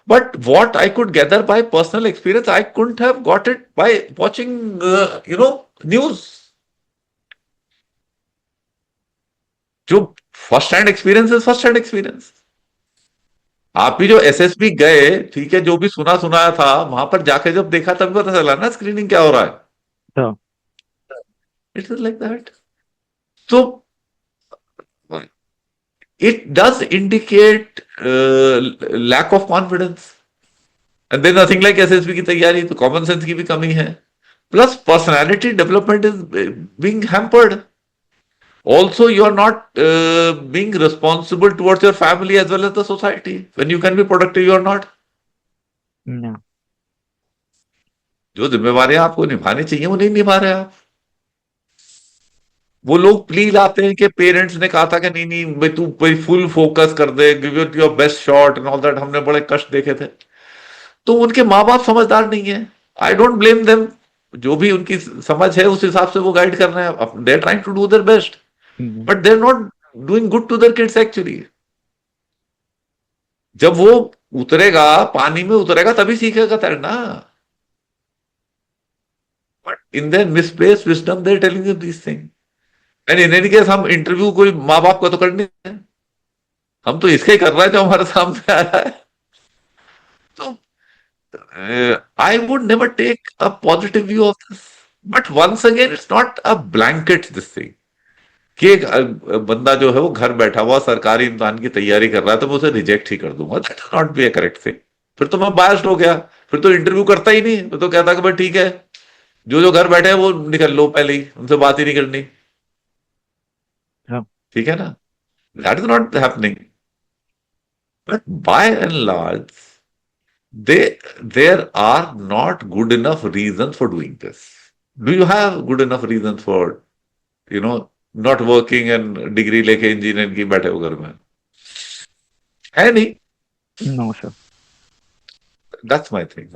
But what I could gather bye personal experience I couldn't have got it by watching news. जो फर्स्ट हैंड एक्सपीरियंस है, फर्स्ट हैंड एक्सपीरियंस। आप भी जो एसएसबी गए, ठीक है, जो भी सुना सुनाया था वहां पर जाके जब देखा तभी पता चला ना स्क्रीनिंग क्या हो रहा है। Yeah. It is like that. तो it does indicate lack of confidence. And there nothing like SSB की तैयारी, तो कॉमन सेंस की भी कमी है। Plus personality development is being hampered. Also, you are not being responsible towards your family as well as the society. When you can be productive, you are not. Yeah. जो जिम्मेवारियां आपको निभानी चाहिए वो नहीं निभा रहे आप। वो लोग प्ली लाते हैं कि पेरेंट्स ने कहा था कि नहीं नहीं भाई तू भाई फुल फोकस कर दे, give it your best shot and all that. हमने बड़े कष्ट देखे थे। तो उनके माँ बाप समझदार नहीं है। I don't blame them. जो भी उनकी समझ है उस हिसाब से वो गाइड कर रहे हैं। They are trying to do their best, Mhm. But they are not doing good to their kids actually. जब वो उतरेगा, पानी में उतरेगा, तभी सीखेगा तैरना। But in their misplaced wisdom they are telling you this thing. And in any case हम इंटरव्यू कोई माँ बाप का तो करने हैं, हम तो इसके ही कर रहे हैं जो हमारे सामने आ रहा है। तो I would never take a positive view of this. But once again it's not a blanket this thing कि एक बंदा जो है वो घर बैठा हुआ सरकारी इम्तिहान की तैयारी कर रहा है तो मैं उसे रिजेक्ट ही कर दूंगा। That is not be a correct thing. फिर तो मैं बायस्ड हो गया। फिर तो इंटरव्यू करता ही नहीं, फिर तो कहता कि भाई ठीक है, जो जो घर बैठे हैं वो निकल लो, पहले ही उनसे बात ही नहीं करनी। Yeah. ठीक है ना? That is not happening. But by and large they there are not good enough reasons for doing this. Do you have good enough reasons for not working and degree लेके इंजीनियर की बैठे हो घर में? है नहीं। No, sir. That's my thing.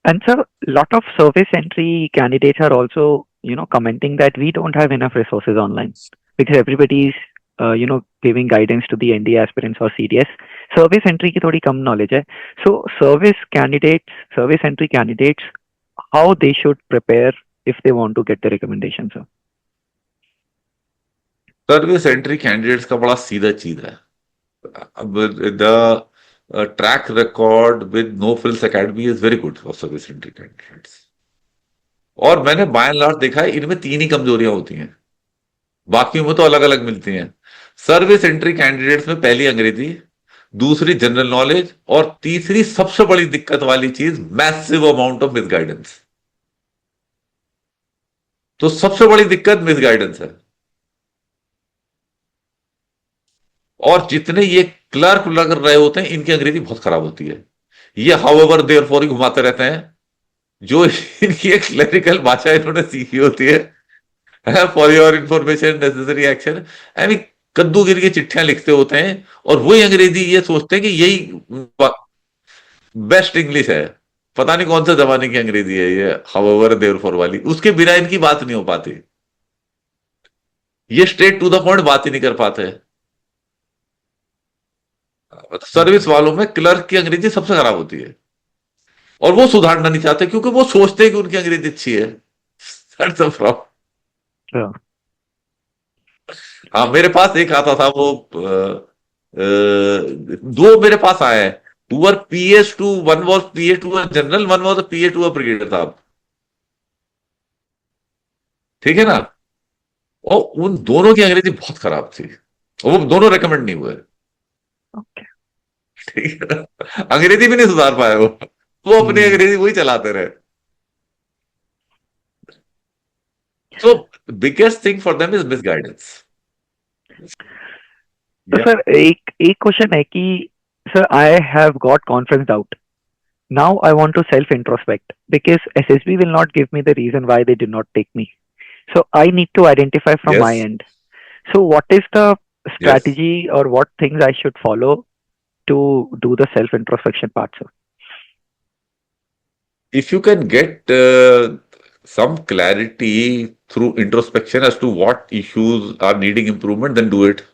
And sir, lot of service entry candidates are also, commenting that we don't have enough resources online because everybody is, giving guidance to the NDA aspirants or CDS. Service entry की थोड़ी कम knowledge है. So service entry candidates, how they should prepare if they want to get the recommendation, sir? Service entry candidates का बड़ा सीधा चीज है। अब the track record with no frills academy is very good for service entry candidates. और मैंने बाय एंड लार्ज देखा है इनमें 3 ही कमजोरियां होती हैं, बाकी में तो अलग अलग मिलती हैं। सर्विस एंट्री कैंडिडेट्स में पहली अंग्रेजी, दूसरी जनरल नॉलेज, और तीसरी सबसे बड़ी दिक्कत वाली चीज मैसिव अमाउंट ऑफ मिसगाइडेंस। तो सबसे बड़ी दिक्कत मिसगाइडेंस है। और जितने ये क्लर्क लग रहे होते हैं इनकी अंग्रेजी बहुत खराब होती है। ये हाउएवर देयरफॉर ही घुमाते रहते हैं। जो इनकी एक क्लरिकल भाषा इन्होंने सीखी होती है, for your information necessary action, यानी कद्दू गिर के चिट्ठियां लिखते होते हैं और वही अंग्रेजी ये सोचते हैं कि यही बेस्ट इंग्लिश है। पता नहीं कौन सा जमाने की अंग्रेजी है ये, हाउएवर देयरफॉर वाली, उसके बिना इनकी बात नहीं हो पाती। ये स्ट्रेट टू द पॉइंट बात ही नहीं कर पाते। सर्विस वालों में क्लर्क की अंग्रेजी सबसे खराब होती है, और वो सुधारना नहीं चाहते क्योंकि वो सोचते हैं कि उनकी अंग्रेजी अच्छी है। That's the problem. हाँ, हाँ, मेरे पास एक आता था वो, दो मेरे पास आए हैं, two were PS to, one was PA to a general, one was PA to a brigadier साहब। ठीक है ना? और उन दोनों की अंग्रेजी बहुत खराब थी, और वो दोनों रेकमेंड नहीं हुए। ओके। ठीक है ना? अंग्रेजी भी नहीं सुधार पाए वो अपनी हम्म, अंग्रेजी वही चलाते रहे। So biggest thing for them is misguidance. तो या सर एक एक क्वेश्चन है कि sir I have got confidence doubt. Now I want to self introspect because SSB will not give me the reason why they did not take me. So I need to identify from my yes, end. So what is the yes, strategy or what things I should follow to do the self introspection part, sir? if you can get some clarity through introspection as to what issues are needing improvement, then do it.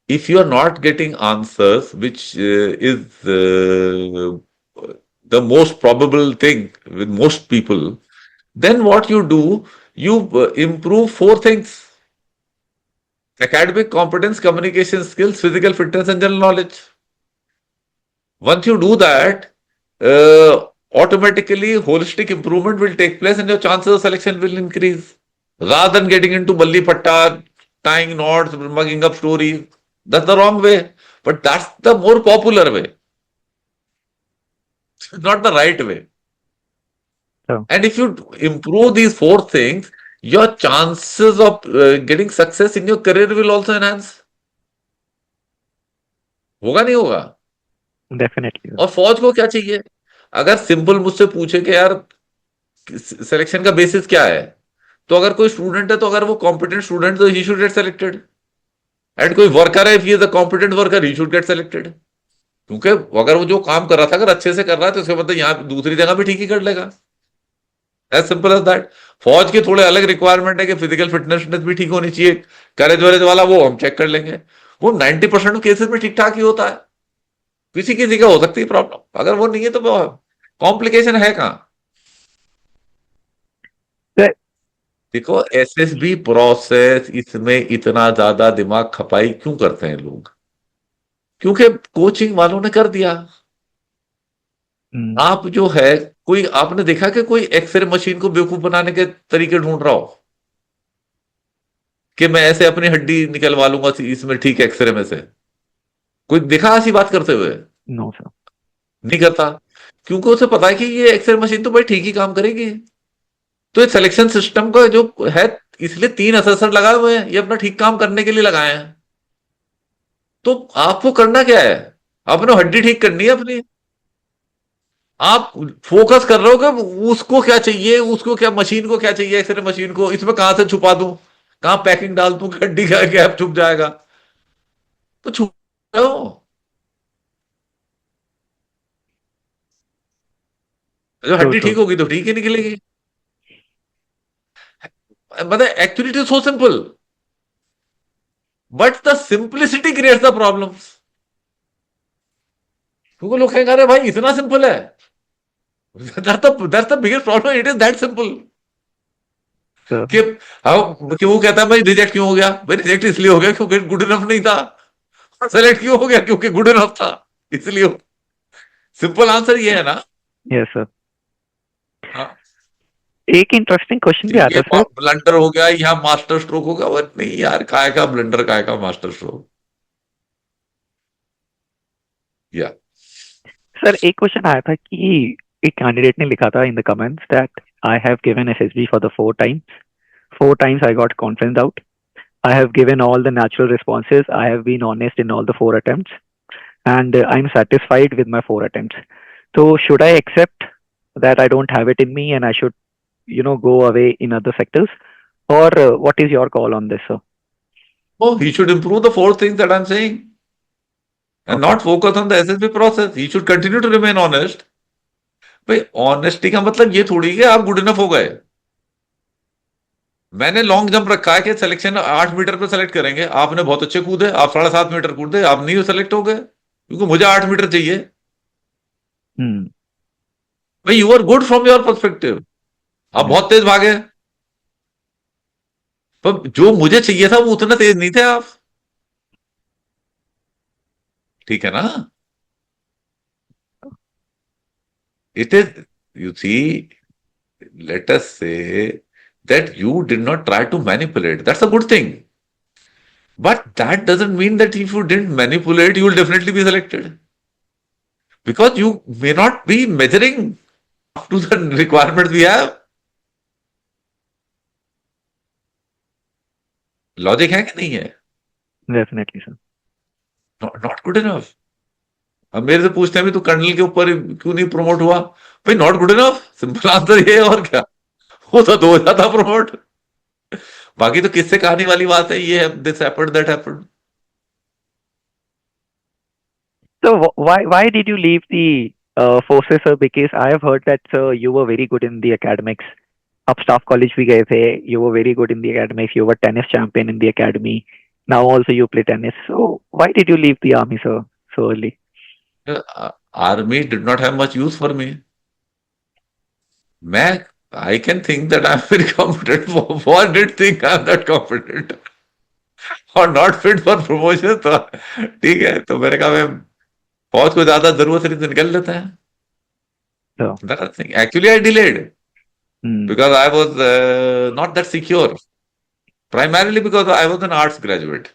If you are not getting answers, which is the most probable thing with most people, then what you do, you improve four things: academic competence, communication skills, physical fitness, and general knowledge. Once you do that, automatically holistic improvement will take place and your chances of selection will increase. Rather than getting into balli patta, tying knots, mugging up stories, that's the wrong way. But that's the more popular way, not the right way. So, And if you improve these four things, your chances of getting success in your career will also enhance. होगा नहीं होगा? definitely, sir. और फौज को क्या चाहिए? अगर सिंपल मुझसे पूछे कि यार सिलेक्शन का बेसिस क्या है, तो अगर कोई स्टूडेंट है, तो अगर वो कॉम्पिटेंट स्टूडेंट, तो he should get selected. And कोई वर्कर है, if he is a competent worker, he should get selected. क्योंकि अगर वो जो काम कर रहा था, अगर अच्छे से कर रहा है, तो उसका मतलब यहाँ दूसरी जगह भी ठीक ही कर लेगा। As simple as that. फौज के थोड़े अलग रिक्वायरमेंट है कि फिजिकल फिटनेस भी ठीक होनी चाहिए, करेज वरेज वाला वो हम चेक कर लेंगे। वो 90% केसेस में ठीक ठाक ही होता है। किसी किसी का हो सकती है प्रॉब्लम, अगर वो नहीं है तो कॉम्प्लिकेशन है कहाँ? Sir, देखो, एसएसबी प्रोसेस, इसमें इतना ज्यादा दिमाग खपाई क्यों करते हैं लोग? क्योंकि कोचिंग वालों ने कर दिया। mm, आप जो है, कोई आपने देखा कि कोई एक्सरे मशीन को बेवकूफ बनाने के तरीके ढूंढ रहा हो कि मैं ऐसे अपनी हड्डी निकलवा लूंगा इसमें ठीक एक्सरे में से? कोई देखा ऐसी बात करते हुए? no, sir. नहीं करता। क्योंकि उसे पता है कि ये एक्सरे मशीन तो भाई ठीक ही काम करेगी। तो ये सिलेक्शन सिस्टम का जो है, इसलिए 3 असेसर लगाए हुए हैं, ये अपना ठीक काम करने के लिए लगाए हैं। तो आपको करना क्या है? आपने हड्डी ठीक करनी है अपनी। आप फोकस कर रहे हो कि उसको क्या चाहिए, उसको क्या, मशीन को क्या चाहिए, एक्सरे मशीन को इसमें कहां से छुपा दूं, कहां पैकिंग डाल दूं कि हड्डी का गैप छुप जाएगा। तो छुप रहे हो। जब True, हड्डी ठीक true. होगी तो ठीक ही निकलेगी। मतलब actually it is so simple, but the simplicity creates the problems. क्योंकि लोग कहेंगे अरे भाई इतना सिंपल है। That's the biggest problem, it is that simple. So, कि हाँ, कि वो कहता है भाई रिजेक्ट क्यों हो गया? भाई रिजेक्ट इसलिए हो गया क्योंकि गुड इनफ नहीं था। सेलेक्ट क्यों हो गया? क्योंकि गुड इनफ था, इसलिए। सिंपल आंसर ये है ना। yes, sir. हाँ, एक इंटरेस्टिंग क्वेश्चन भी ये आता है सर. ब्लंडर हो गया, यहाँ मास्टर स्ट्रोक हो गया, वो नहीं यार, काय का ब्लंडर, काय का मास्टर स्ट्रोक। या सर एक क्वेश्चन आया था कि एक कैंडिडेट ने लिखा था in the comments that I have given SSB for the four times I got confidence out. I have given all the natural responses. I have been honest in all the 4 attempts, and I'm satisfied with my 4 attempts. So, should I accept that I don't have it in me and I should, go away in other sectors? Or what is your call on this, sir? oh, he should improve the four things that I'm saying and Okay. not focus on the SSB process. He should continue to remain honest, भाई ऑनेस्टी का मतलब ये थोड़ी कि आप गुड इनफ हो गए। मैंने लॉन्ग जंप रखा है कि सिलेक्शन 8 मीटर पे सेलेक्ट करेंगे, आपने बहुत अच्छे कूदे, आप 7.5 मीटर कूदे, आप नहीं सेलेक्ट हो गए क्योंकि मुझे 8 मीटर चाहिए। हम्म। भाई you are good from your perspective, आप हम्म। बहुत तेज भागे, पर जो मुझे चाहिए था वो उतना तेज नहीं थे आप। ठीक है ना? It is, you see, let us say that you did not try to manipulate. That's a good thing. But that doesn't mean that if you didn't manipulate, you will definitely be selected. Because you may not be measuring up to the requirements we have. Logic है कि नहीं है? Definitely sir. Not good enough. अब मेरे से पूछते हैं भी तू कर्नल के ऊपर क्यों नहीं प्रमोट हुआ? भाई not good enough, simple answer ये है, और क्या। वो तो हो जाता प्रमोट। बाकी तो किससे कहानी वाली बात है, ये है this happened that happened. So why did you leave the forces, sir? Because I have heard that, sir, you were very good in the academics. आप स्टाफ कॉलेज भी गए थे. You were very good in the academics. You were tennis champion in the academy. Now also you play tennis. So why did you leave the army, sir, so early? Army did not have much use for me. मैं, I can think that I'm very competent. For did think I'm that competent और not fit for promotion, तो ठीक है, तो मैंने कहा मैं फौज को ज्यादा जरूरत नहीं तो निकल लेते हैं। So, That I think actually I delayed hmm. because I was not that secure. Primarily because I was an arts graduate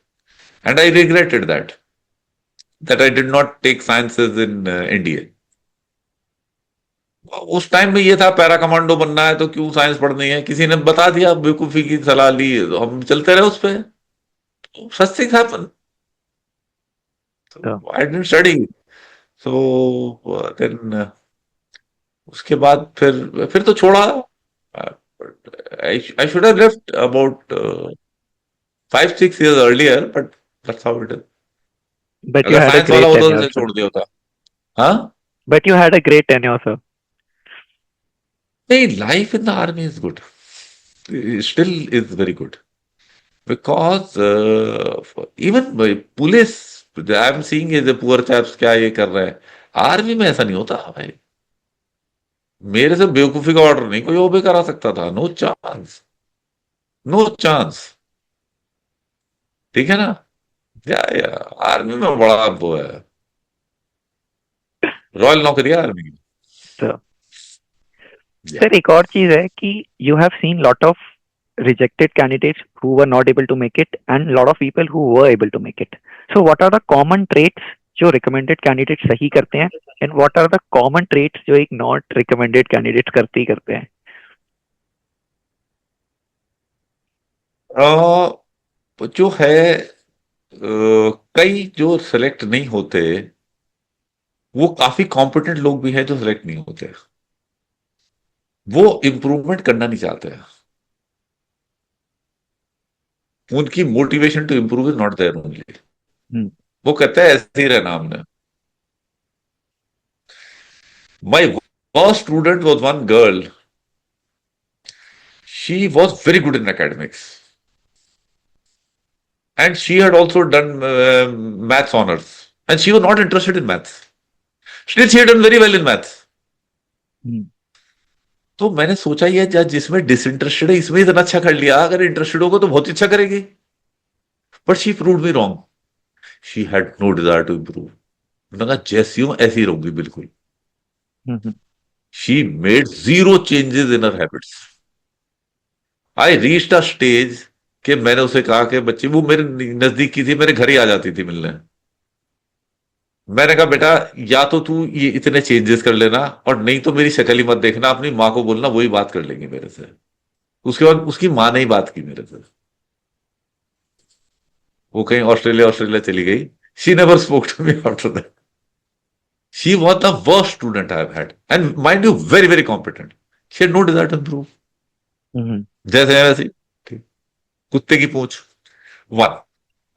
and I regretted that I did not take sciences in India. उस टाइम में ये था पैरा कमांडो बनना है तो क्यों साइंस पढ़नी है, किसी ने बता दिया, बेवकूफी की सलाह ली, तो हम चलते रहे उस पे। Such things happen, So, I didn't study. So then उसके बाद फिर तो छोड़ा। I should have left about 5-6 years earlier, but that's how it is. but you अगर had a साइंस वाला great होता tenure, तो sir. छोड़ दिया होता। हाँ, But you had a great tenure, sir. नहीं, life in the army is good, still is very good. Because even police, I am seeing ये पुअर चैप्स क्या ये कर रहे हैं, आर्मी में ऐसा नहीं होता भाई। मेरे से बेवकूफी का ऑर्डर नहीं कोई ओबे करा सकता था, नो चांस, नो चांस। ठीक है ना? या आर्मी में बड़ा वो है, रॉयल नौकरी है आर्मी की। So, या sir, एक और चीज है कि you have seen lot of rejected candidates who were not able to make it and lot of people who were able to make it. So what are the common traits जो recommended candidates सही करते हैं and what are the common traits जो एक not recommended candidates करते ही करते हैं? जो है, कई जो सेलेक्ट नहीं होते, वो काफी कॉम्पिटेंट लोग भी हैं जो सेलेक्ट नहीं होते, वो इम्प्रूवमेंट करना नहीं चाहते, उनकी motivation to improve is not there only. Hmm. वो कहते हैं ऐसे ही रहना हमने। My first student was one girl, she was very good in academics and she had also done maths honors and she was not interested in maths. Still she had done very well in maths. हम्म। तो मैंने सोचा ये जिसमें डिसइंटरेस्टेड है इसमें इतना अच्छा कर लिया, अगर इंटरेस्टेड होगा तो बहुत ही अच्छा करेगी। But she proved me wrong, she had no desire to improve. मैंने कहा जैसी हूं ऐसी रहूंगी बिल्कुल। Hmm. She made zero changes in her habits. I reached a stage कि मैंने उसे कहा कि बच्ची, वो मेरे नजदीक की थी, मेरे घर ही आ जाती थी मिलने। मैंने कहा बेटा या तो तू ये इतने चेंजेस कर लेना और नहीं तो मेरी शक्ल ही मत देखना, अपनी माँ को बोलना वही बात कर लेंगे मेरे से। उसके बाद उसकी माँ ने ही बात की मेरे से, वो कहीं ऑस्ट्रेलिया ऑस्ट्रेलिया चली गई। She never spoke to me after that. She was the worst student I have had and mind you very very competent. She had no desire to improve. Hmm. जैसे है वैसे ही, ठीक, कुत्ते की पूंछ। One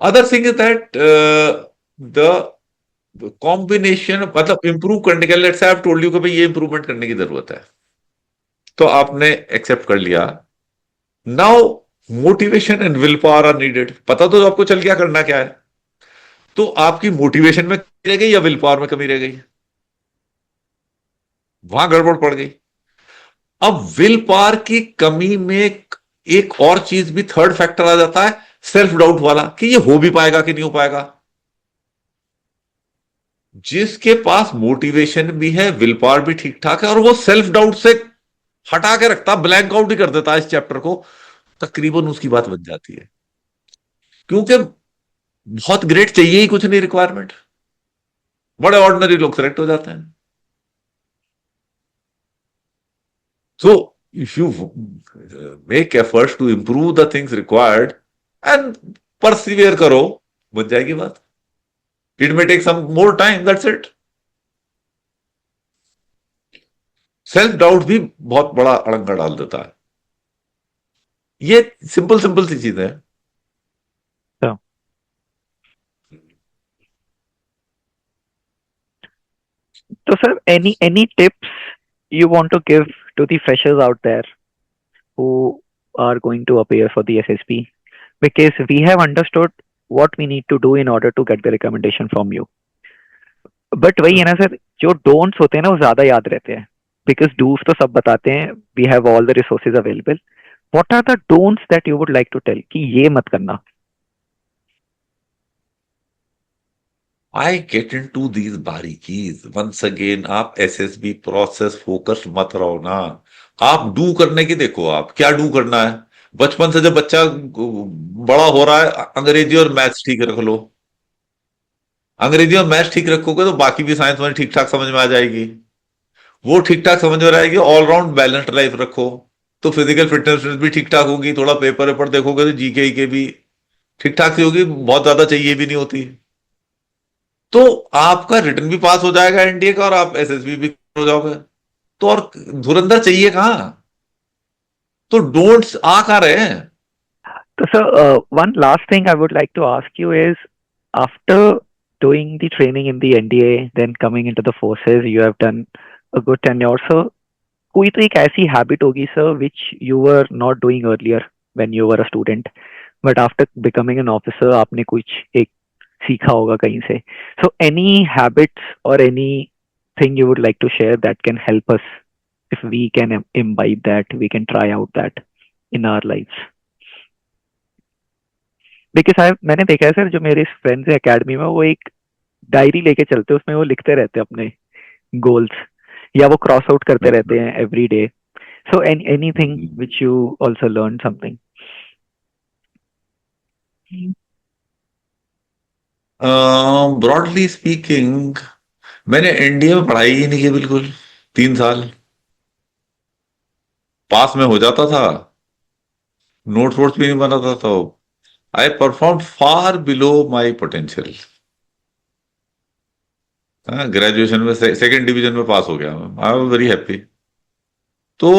other thing is that the combination मतलब इंप्रूव करने के लिए, let's say I have told you कि भाई ये इंप्रूवमेंट करने की जरूरत है, तो आपने एक्सेप्ट कर लिया। Now motivation and will power are needed. पता तो आपको चल गया करना क्या है, तो आपकी मोटिवेशन में कमी रह गई या विल पावर में कमी रह गई? वहां गड़बड़ पड़ गई। अब विल पावर की कमी में एक और चीज भी, थर्ड फैक्टर आ जाता है, सेल्फ डाउट वाला, कि ये हो भी पाएगा कि नहीं हो पाएगा। जिसके पास मोटिवेशन भी है, विल पावर भी ठीक ठाक है, और वो सेल्फ डाउट से हटा के रखता, ब्लैंक आउट ही कर देता है इस चैप्टर को, तकरीबन उसकी बात बन जाती है। क्योंकि बहुत ग्रेट चाहिए ही कुछ नहीं रिक्वायरमेंट, बड़े ऑर्डिनरी लोग सेलेक्ट हो जाते हैं। So if you make efforts to improve the things required and persevere करो, बन जाएगी बात। It may take some more time, that's it. Self doubt भी बहुत बड़ा अड़ंगा डाल देता है। ये सिंपल सिंपल सी चीजें हैं। So, so sir, any tips you want to give to the freshers out there who are going to appear for the SSP? Because we have understood what we need to do in order to get the recommendation from you. But वही है ना सर, जो डोंट्स होते हैं ना वो ज्यादा याद रहते हैं, बिकॉज डूज तो सब बताते हैं, we have all the resources available. What are the don'ts that you would like to tell कि ये मत करना? I get into these बारीकीज वंस अगेन। आप एसएसबी प्रोसेस फोकस्ड मत रहो ना, आप डू करने की देखो। आप क्या डू करना है? बचपन से जब बच्चा बड़ा हो रहा है, अंग्रेजी और मैथ्स ठीक रख लो। अंग्रेजी और मैथ्स ठीक रखोगे तो बाकी भी साइंस में ठीक ठाक समझ में आ जाएगी। वो ठीक ठाक समझ में आएगी, ऑलराउंड बैलेंस्ड लाइफ रखो तो फिजिकल फिटनेस भी ठीक ठाक होगी। थोड़ा पेपर वेपर देखोगे तो जीके के भी ठीक ठाक सी होगी, बहुत ज्यादा चाहिए भी नहीं होती। तो आपका रिटर्न भी पास हो जाएगा एनडीए का, और आप एसएसबी भी हो जाओगे। तो और धुरंधर चाहिए कहां? तो डोंट्स आ कहां रहे हैं? तो sir, one last thing I would like to ask you is, after doing the training in the NDA, then coming into the forces, you have done a good tenure. So, कोई तो एक ऐसी हैबिट होगी sir which you were not doing earlier when you were a student, but after becoming an officer आपने कुछ एक सीखा होगा कहीं से. So any habits or anything you would like to share that can help us, if we can imbibe that, we can try out that in our lives. Because मैंने देखा है सर, जो मेरे फ्रेंड्स हैं एकेडमी में, वो एक डायरी लेके चलते हैं, उसमें वो लिखते रहते हैं अपने गोल्स, या वो क्रॉस आउट करते रहते हैं every day. So anything which you also learn something? Broadly speaking, मैंने एनडीए में पढ़ाई ही नहीं की बिल्कुल। 3 साल पास में हो जाता था, नोट्स वोट्स भी नहीं बनाता था। I perform far below my potential. Graduation में सेकंड डिवीजन में पास हो गया, आई वाज वेरी हैप्पी। तो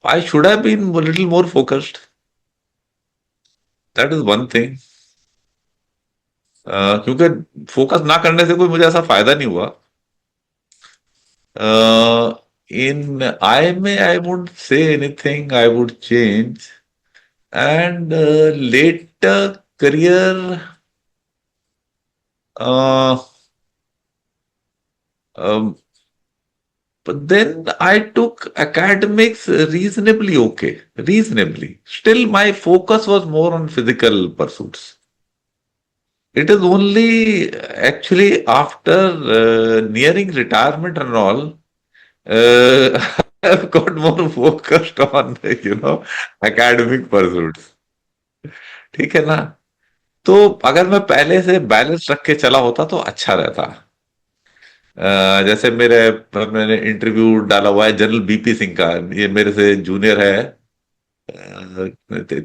I should have been little more focused, that is one thing. क्योंकि फोकस ना करने से कोई मुझे ऐसा फायदा नहीं हुआ। इन आई में I would say anything I would change, and later career, but then I took academics reasonably okay, reasonably. Still, my focus was more on physical pursuits. It is only actually after nearing retirement and all, I've got more focused on, academic pursuits. ठीक है ना? तो अगर मैं पहले से बैलेंस रख के चला होता तो अच्छा रहता। जैसे मैंने इंटरव्यू डाला हुआ है जनरल बीपी सिंह का, ये मेरे से जूनियर है,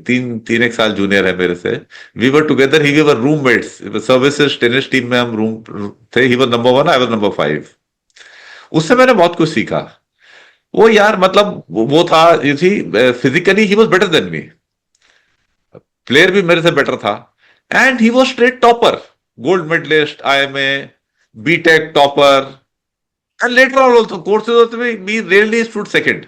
3 एक साल जूनियर है मेरे से। We were together, he were roommates, services tennis team में हम रूम थे। He was number 1, I was number 5। उससे मैंने बहुत कुछ सीखा। वो यार मतलब वो था, you see, physically he was better than me, player भी मेरे से बेटर था, and he was straight topper, gold medalist IMA, BTech topper, and later on also courses also we rarely stood second.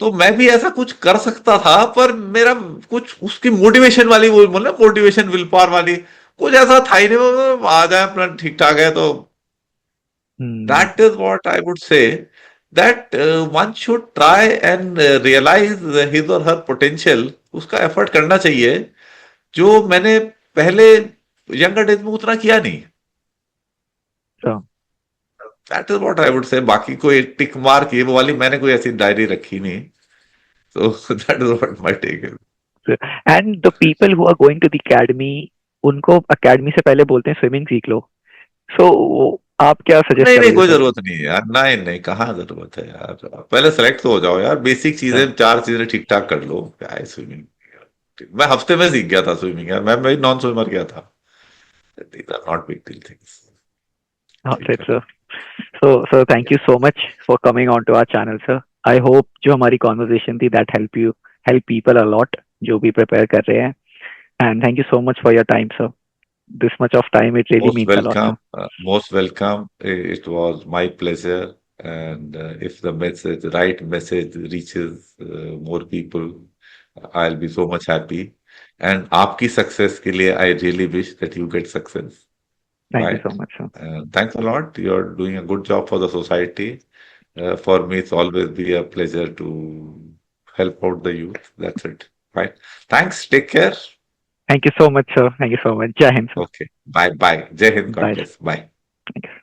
तो मैं भी ऐसा कुछ कर सकता था, पर मेरा कुछ उसकी मोटिवेशन वाली, वो बोले मोटिवेशन विल पावर वाली, कुछ ऐसा था ही नहीं। आ जाए अपना ठीक ठाक है तो Hmm. that is what I would say, that one should try and realize his or her potential. उसका एफर्ट करना चाहिए, जो मैंने पहले यंगर डेज में उतना किया नहीं। So, that is what I would say. बाकी कोई टिक मार्क ये वो वाली मैंने कोई ऐसी डायरी रखी नहीं। So that is what my take is. and the people who are going to the academy, उनको academy से पहले बोलते हैं स्विमिंग सीख लो। So आप क्या सजेस्ट नहीं नहीं, करोगे कोई सर? जरूरत नहीं है यार, नहीं नहीं, कहाँ जरूरत है यार। पहले सेलेक्ट तो हो जाओ यार, बेसिक चीजें हाँ, 4 चीजें ठीक ठाक कर लो, क्या है स्विमिंग। मैं हफ्ते में सीख गया था स्विमिंग यार, मैं नॉन स्विमर गया था। These are not big deal things. that's ठीक it, है। sir. So thank you so much for coming on to our channel, sir. I hope जो हमारी conversation थी that help people a lot जो भी prepare कर रहे हैं, and thank you so much for your time, sir. This much of time, it really Most means a lot, welcome, sir. most welcome. It was my pleasure. And if the right message reaches more people, I'll be so much happy. And आपकी success के लिए I really wish that you get success. Thank you Right. so much, sir. Thanks a lot. You're doing a good job for the society. For me, it's always be a pleasure to help out the youth. That's it. Right. Thanks. Take care. Thank you so much, sir. Thank you so much. Jai Hind, sir. Okay. Bye. Bye. Jai Hind. God Bye, sir. bless. Bye. Thank you.